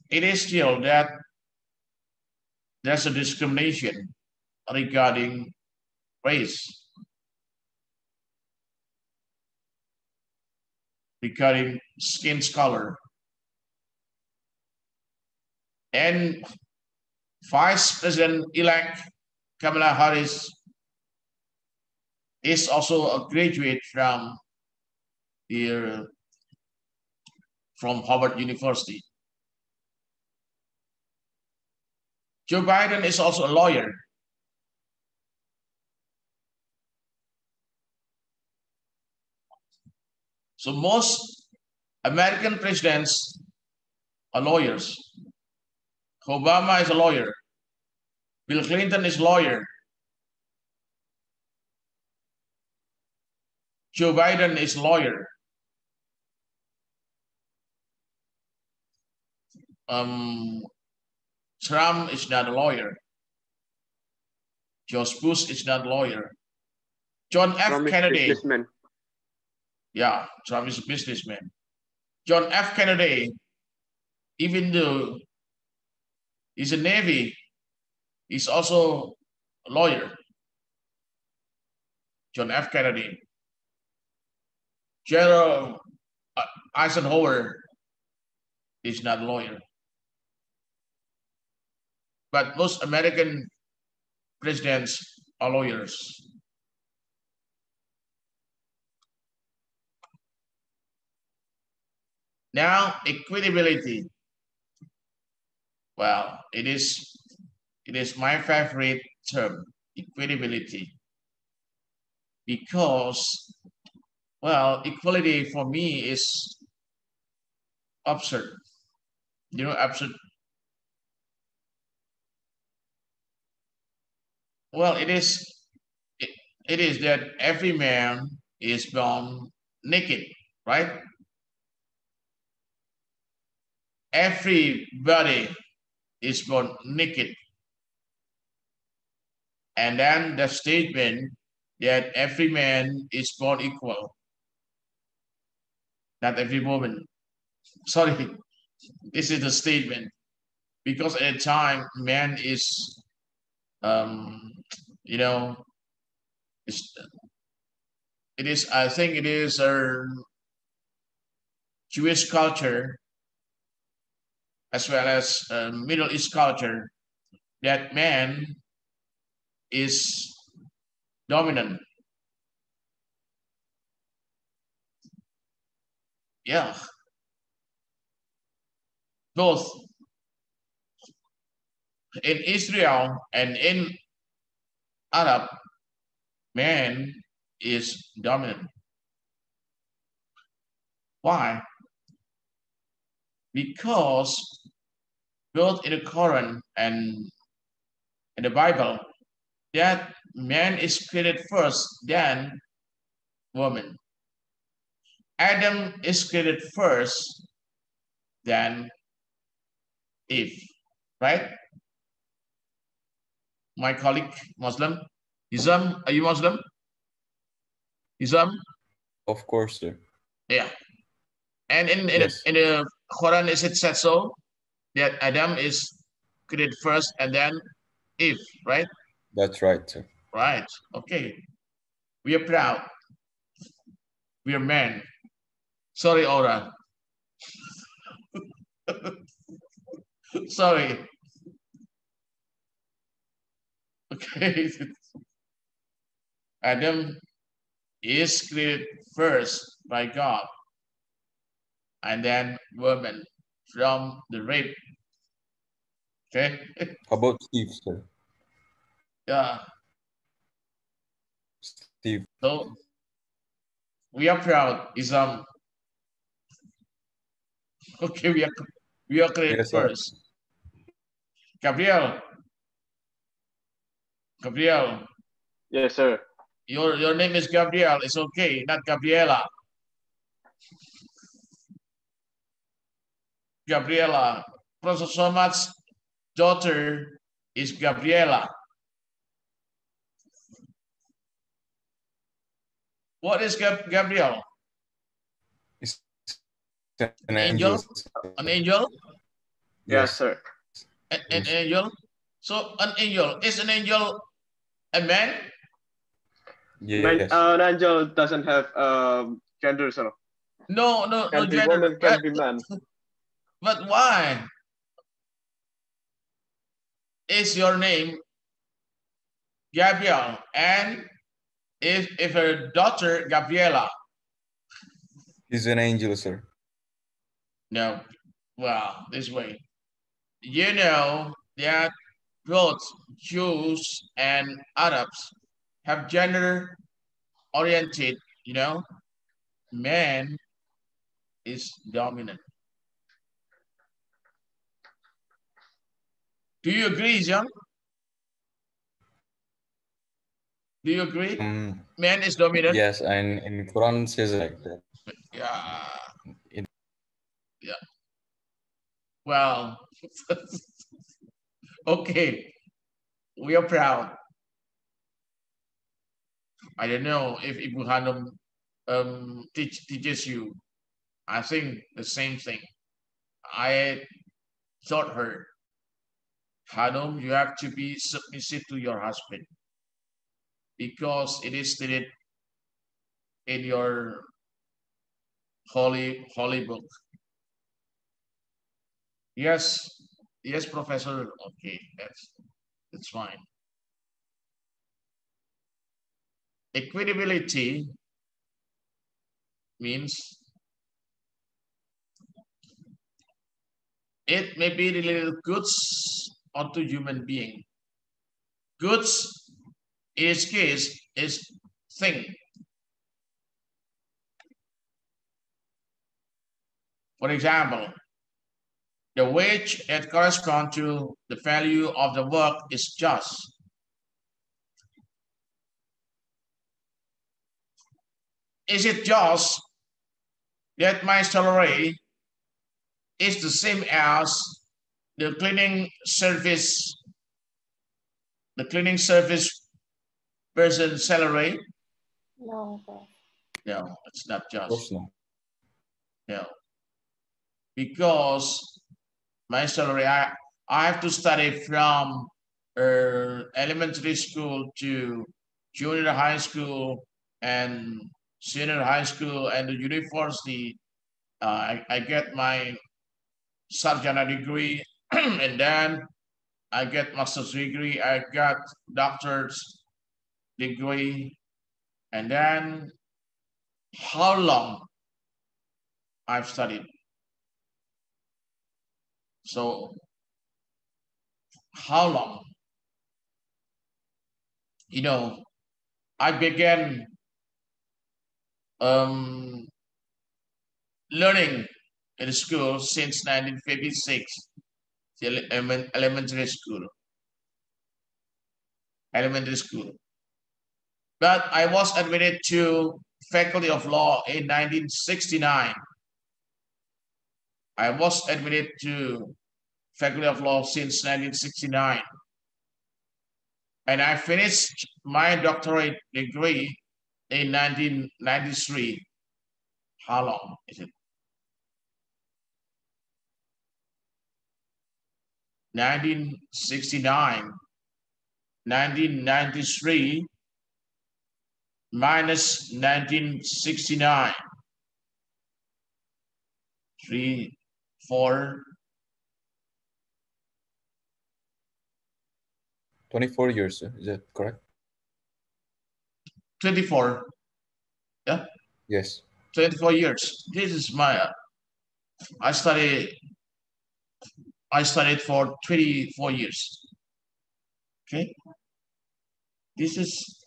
It is still that there's a discrimination regarding race, regarding skin color. And Vice President-elect Kamala Harris is also a graduate from Harvard University. Joe Biden is also a lawyer. So most American presidents are lawyers. Obama is a lawyer. Bill Clinton is a lawyer. Joe Biden is a lawyer. Trump is not a lawyer. George Bush is not a lawyer. John F. Trump is Kennedy. businessman. Yeah, Trump is a businessman. John F. Kennedy, even though he's a Navy, he's also a lawyer. John F. Kennedy. General Eisenhower is not a lawyer. But most American presidents are lawyers. Now, equitability. Well, it is my favorite term, equitability. Because, well, equality for me is absurd. Absurd. Well, it is that every man is born naked, right? Everybody is born naked. And then the statement that every man is born equal. Not every woman. Sorry, this is the statement. Because at the time, man is, I think it is a Jewish culture as well as Middle East culture that man is dominant. Yeah. Both in Israel and in Arab, man is dominant. Why? Because both in the Quran and in the Bible, that man is created first, then woman. Adam is created first, then Eve, right? My colleague, Muslim. Islam, are you Muslim? Islam? Of course, sir. Yeah. And in Yes. the Quran, is it said so? That Adam is created first and then Eve, right? That's right, sir. Right. Okay. We are proud. We are men. Sorry, Aura. Sorry. Okay. Adam is created first by God, and then woman from the rape. Okay. How about Steve, sir? Yeah. Steve. So we are proud, Islam. Okay, we are created Yes, sir. first. Gabriel. Gabriel. Yes, sir. Your name is Gabriel. It's okay, not Gabriela. Gabriela. Professor Somat's daughter is Gabriela. What is Gabriel? It's An angel? An angel? Yes, sir. An angel? So an angel. Is an angel a man? Yes. An angel doesn't have gender, sir. No Can be gender. woman, can be man. But why is your name Gabriel and if her daughter Gabriela? He's an angel, sir. No. Well, this way. You know that both Jews and Arabs have gender oriented, man is dominant. Do you agree, John? Do you agree? Man is dominant? Yes, and in Quran says like that. Yeah. Yeah. Well, okay. We are proud. I don't know if Ibu Hanum teaches you. I think the same thing. I taught her, Hanum, you have to be submissive to your husband because it is stated in your holy book. Yes, Professor. Okay, that's fine. Equitability means it may be related to goods or to human being. Goods, in its case, is thing. For example, the wage that corresponds to the value of the work is just. Is it just that my salary is the same as the cleaning service person's salary? No, Prof. No, it's not Of course just. not. No. Because my salary, I have to study from elementary school to junior high school and senior high school and the university. I get my sergeant degree and then I get master's degree. I got doctor's degree. And then how long I've studied. So how long? You know, I began learning in school since 1956, the elementary school. But I was admitted to Faculty of Law in 1969. I was admitted to Faculty of Law since 1969. And I finished my doctorate degree in 1993. How long is it? 1969, 1993 minus 1969. 3, 4. 24 years, sir. Is that correct? 24. Yeah, Yes. 24 years. This is my, I studied for 24 years. Okay. This is,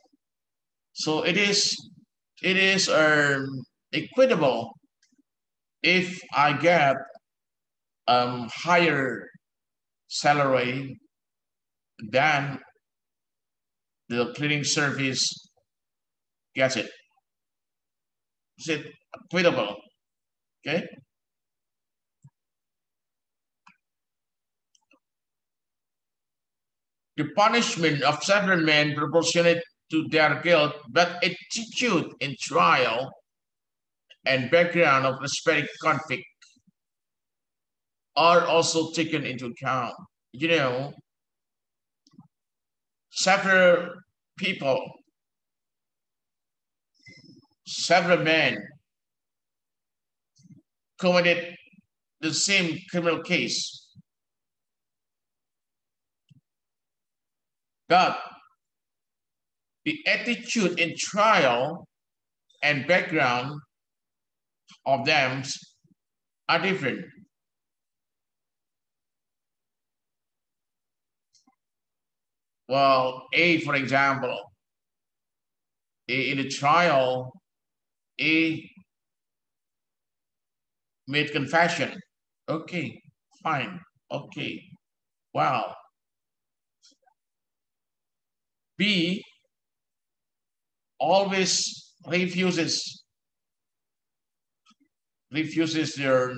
so it is equitable if I get higher salary than the cleaning service gets it. Is it equitable? Okay. The punishment of several men proportionate to their guilt, but attitude in trial and background of respective conflict are also taken into account. You know, several people, several men committed the same criminal case, but the attitude in trial and background of them are different. Well, A, for example, in the trial, A made confession. Okay, fine. Okay, wow. B always refuses their,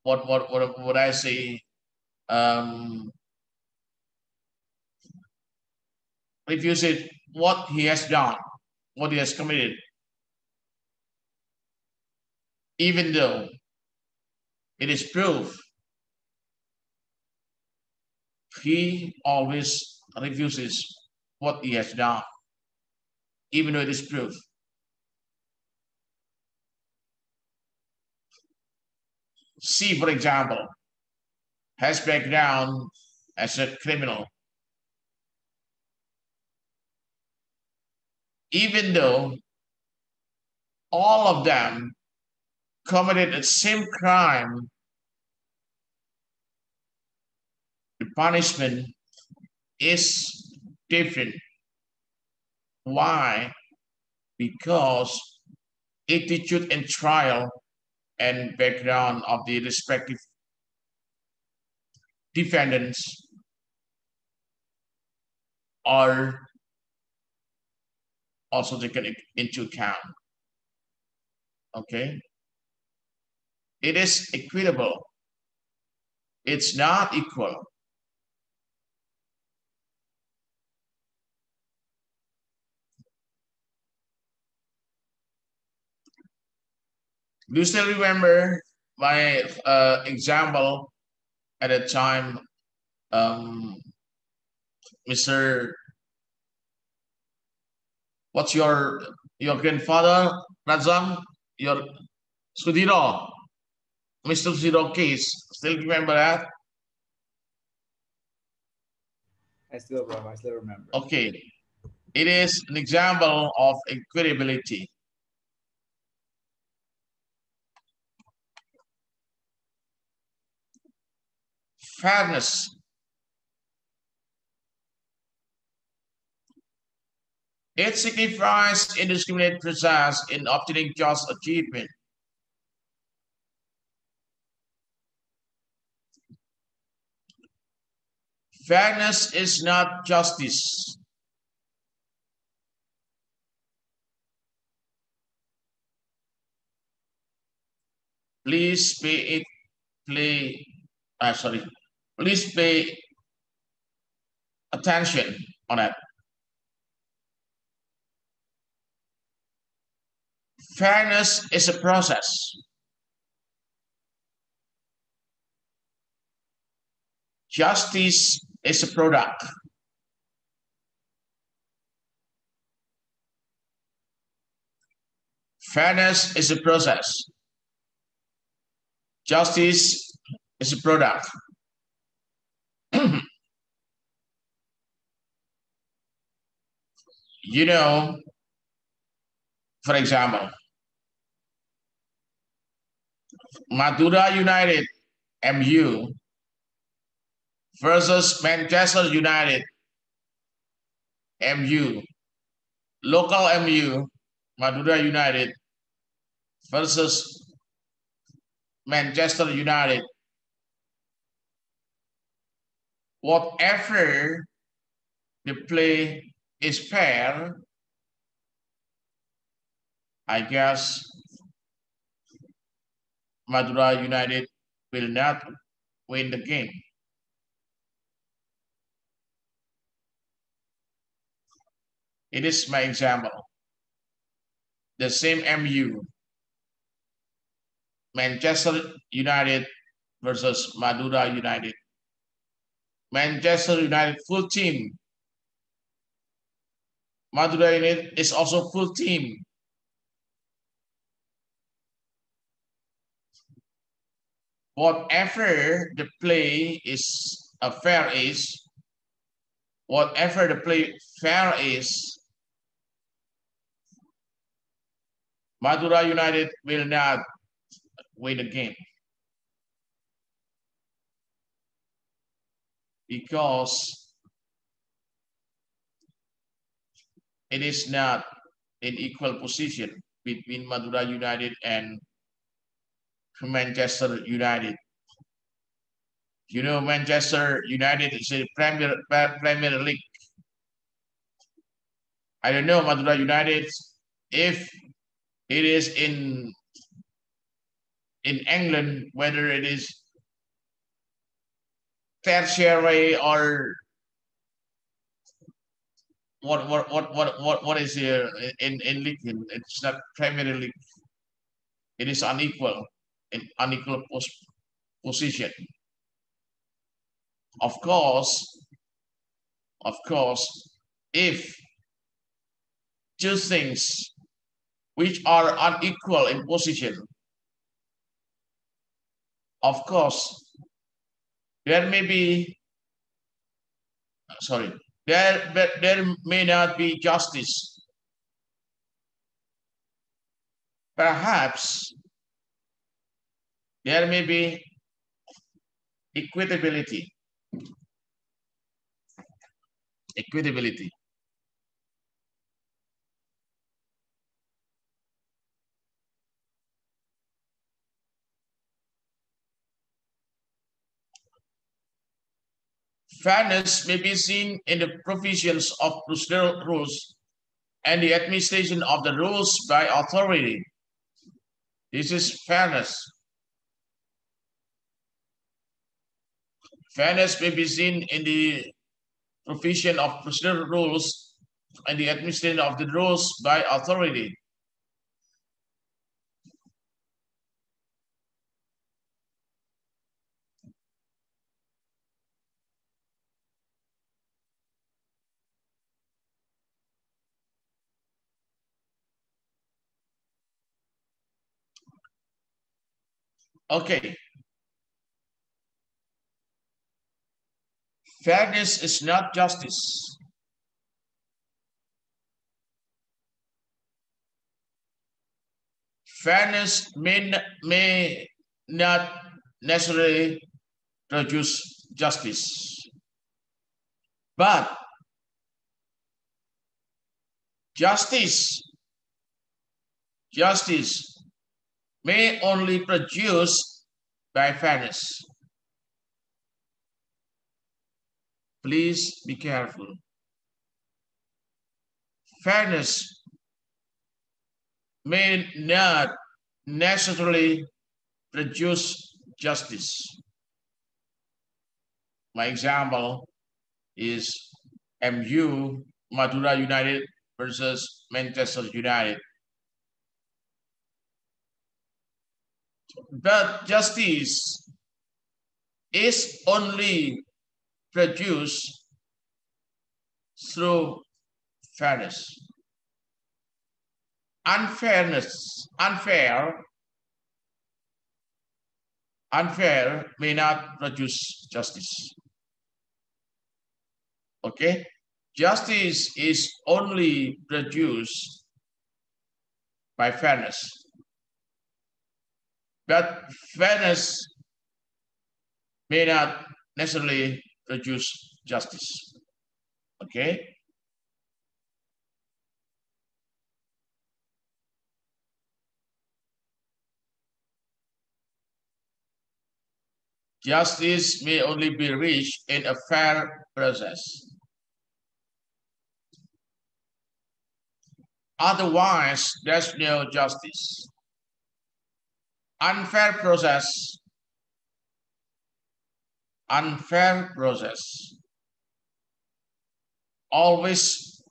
what I say, refuses what he has done, what he has committed, even though it is proof. He always refuses what he has done, even though it is proof. C, for example, has background as a criminal, even though all of them committed the same crime, the punishment is different. Why? Because attitude and trial and background of the respective defendants are also taken into account. Okay? It is equitable. It's not equal. Do you still remember my example at the time, Mr. What's your grandfather, Razam, your Sudhiro, Mr. Sudhiro case? Still remember that? I still remember. Okay. It is an example of equitability. Fairness It signifies indiscriminate process in obtaining just achievement. Fairness is not justice. Please pay Please pay attention on that. Fairness is a process. Justice is a product. Fairness is a process. Justice is a product. You know, for example, Madura United MU versus Manchester United MU. Local MU, Madura United versus Manchester United. Whatever the play is fair, I guess Madura United will not win the game. It is my example. The same MU, Manchester United versus Madura United. Manchester United full team. Madura United is also full team. Whatever the play is fair is, whatever the play fair is, Madura United will not win the game. Because it is not in equal position between Madura United and Manchester United. You know, Manchester United is a Premier League. I don't know Madura United if it is in England, whether it is tertiary or what is here in league? It's not Premier League. It is unequal in unequal position. Of course, if two things which are unequal in position, of course, there may be, there may not be justice. Perhaps there may be equitability. Fairness may be seen in the provisions of procedural rules and the administration of the rules by authority. This is fairness. Fairness may be seen in the provision of procedural rules and the administration of the rules by authority. Okay. Fairness is not justice. Fairness may not necessarily produce justice, but Justice may only produce by fairness. Please be careful. Fairness may not necessarily produce justice. My example is MU, Madura United versus Manchester United. But justice is only produced through fairness. Unfair may not produce justice. Okay? Justice is only produced by fairness. But fairness may not necessarily produce justice. Okay? Justice may only be reached in a fair process. Otherwise, there's no justice. Unfair process always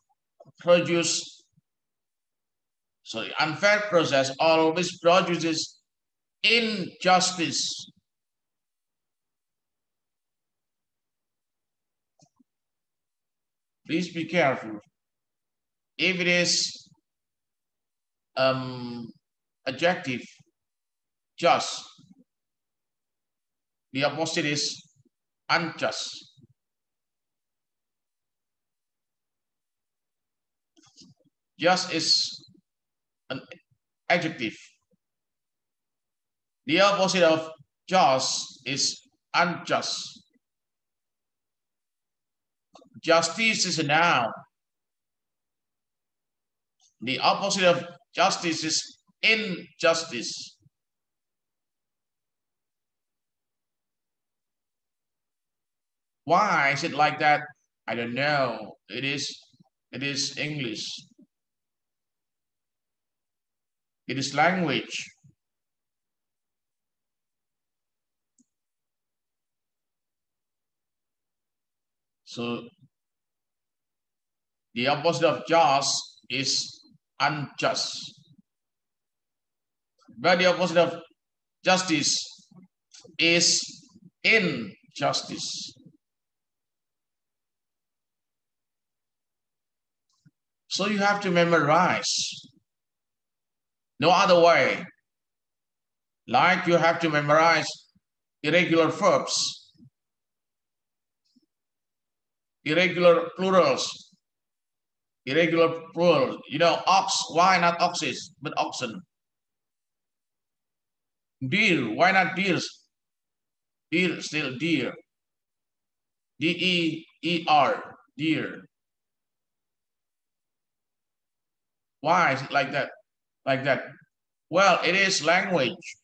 produces injustice. Please be careful. If it is adjective, just, the opposite is unjust. Just is an adjective. The opposite of just is unjust. Justice is a noun. The opposite of justice is injustice. Why is it like that? I don't know. It is English. It is language. So the opposite of just is unjust. But the opposite of justice is injustice. So you have to memorize. No other way. Like you have to memorize irregular verbs, irregular plurals, irregular plural. You know, ox, why not oxes, but oxen? Deer, why not deers? Deer, still deer. D-E-E-R, deer. Why is it like that? Like that? Well, it is language.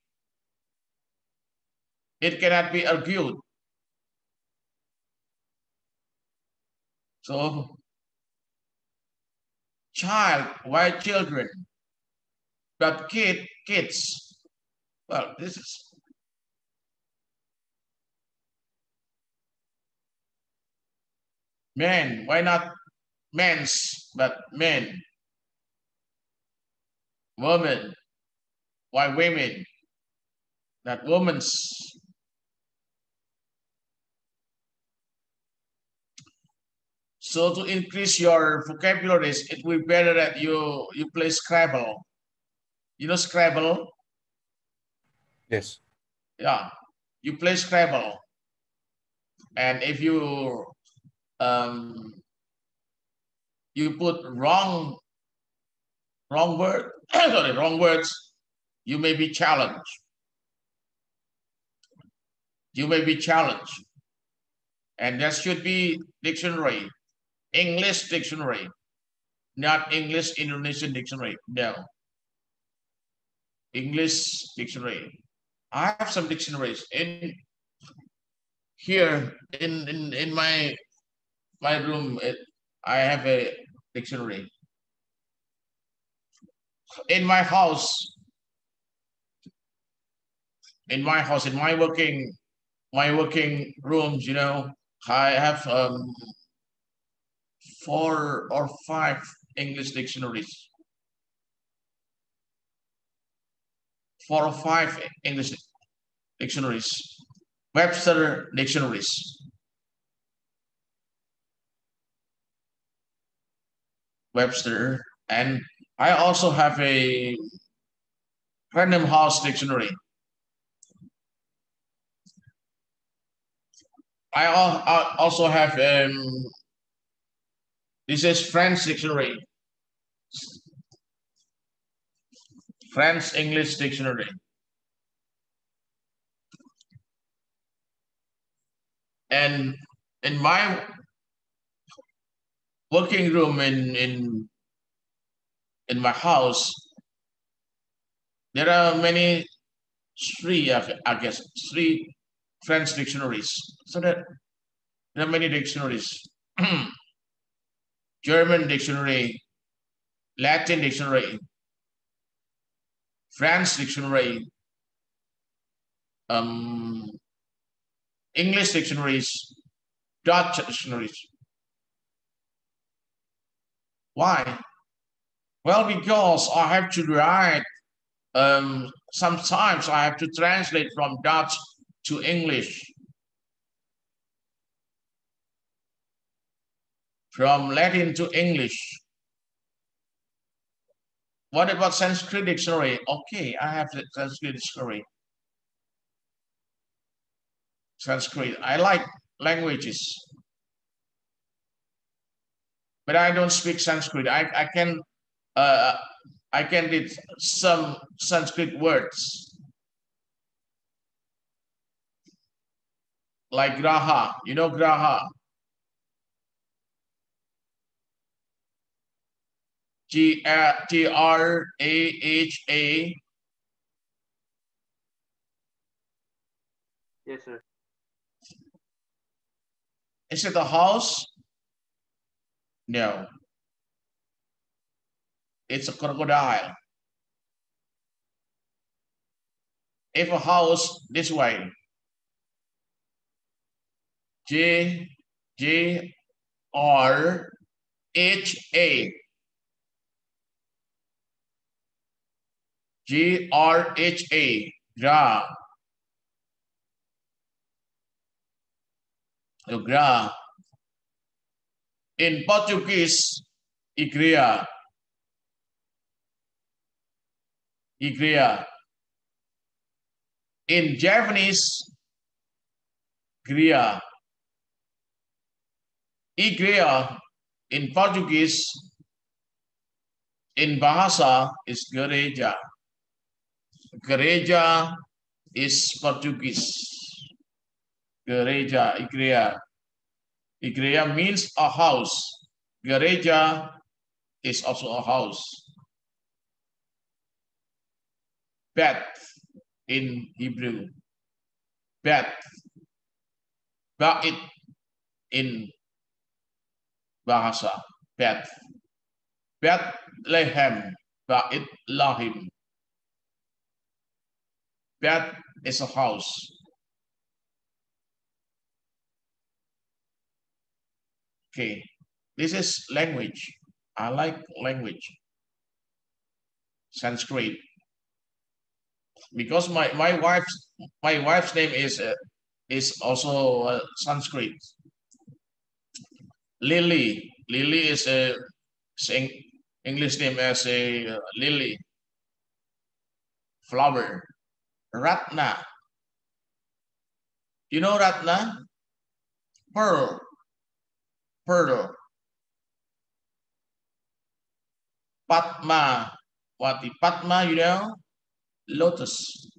It cannot be argued. So, child, why children? But kids. Well, this is men. Why not men's, but men? Women. Why women? Not women's. So to increase your vocabularies, it will be better that you play Scrabble. You know Scrabble? Yes. Yeah, you play Scrabble. And if you you put wrong words, you may be challenged. You may be challenged. And there should be dictionary, English dictionary. not English Indonesian dictionary. No. English dictionary. I have some dictionaries in here in my room. I have a dictionary. In my house, in my working rooms, you know, I have 4 or 5 English dictionaries. 4 or 5 English dictionaries, Webster dictionaries. Webster, and I also have a Random House dictionary. I also have this is French dictionary, French English dictionary. And in my working room in my house, there are many 3, I guess 3 French dictionaries. So that there are many dictionaries. German dictionary, Latin dictionary, French dictionary, English dictionaries, Dutch dictionaries. Why? Well, because I have to write. Sometimes I have to translate from Dutch to English, from Latin to English. What about Sanskrit dictionary? Okay, I have the Sanskrit dictionary. Sanskrit. I like languages, but I don't speak Sanskrit. I can read some Sanskrit words like graha. You know graha. Graha. Yes, sir. Is it a house? No. It's a crocodile. If a house, this way. G R H A. GRHA. Gra. So gra. In Portuguese, igreja. Igreja. In Japanese, gria. Igreja in Portuguese, in Bahasa is gereja. Gereja is Portuguese. Gereja, igreja. Igreja means a house. Gereja is also a house. Bet in Hebrew. Bet. Bait in Bahasa. Bet. Bethlehem. Bait Lahim. Bet is a house. Okay, this is language. I like language. Sanskrit. Because my wife's name is also Sanskrit. Lily. Lily is a English name as a lily. Flower. Ratna. You know Ratna? Pearl. Pearl. Padma. What the Padma, you know? Lotus.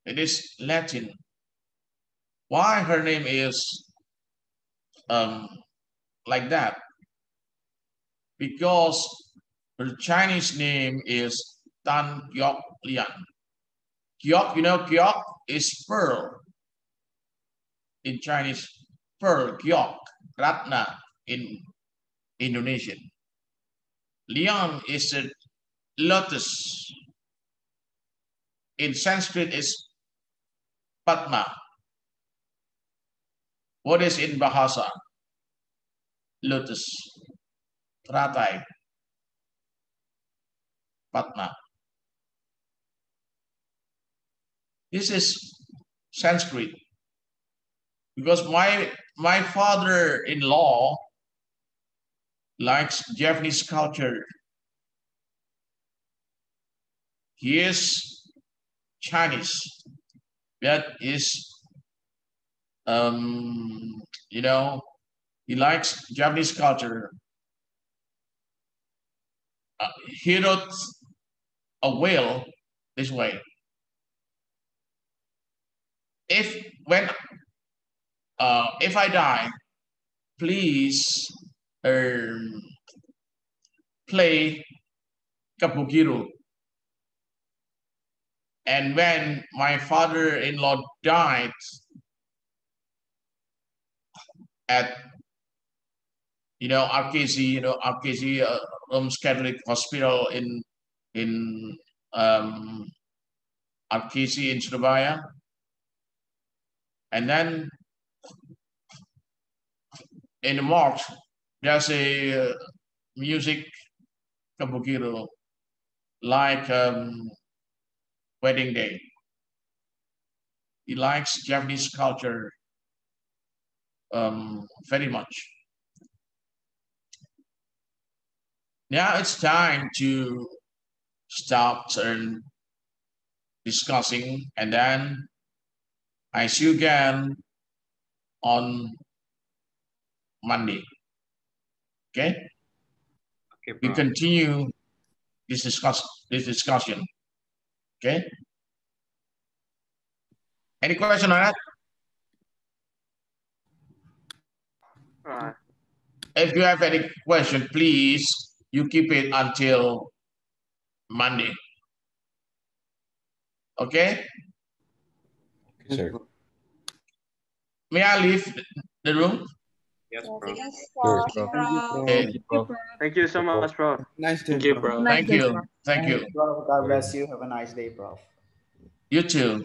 It is Latin. Why her name is like that? because her Chinese name is Tan Giok Lian. Giok, you know, Giok is pearl in Chinese. Pearl, Giok, Ratna in Indonesian. Lian is a lotus. In Sanskrit is Padma. What is in Bahasa? Lotus. Teratai. Padma. This is Sanskrit. Because my father-in-law likes Japanese culture. He is Chinese. That is, you know, he likes Japanese culture. He wrote a will this way. If I die, please play Kabukiru. And when my father-in-law died at, RKC, Rome's Catholic Hospital in RKC in Surabaya, and then in the March there's a music Kabukiru like wedding day. He likes Japanese culture very much. Now it's time to start discussing, and then I see you again on Monday. Okay? Okay, We Prof. continue this discussion. Okay? Any question on that? If you have any question, please, you keep it until Monday. Okay? Okay, sir. May I leave the room? Yes, Yes, Prof. yes, Sure, Prof. Prof. Okay. Thank you so much, Prof. Nice day, Thank you, Prof. Prof. Thank you. Thank you. Prof. God bless you. Have a nice day, Prof. You too.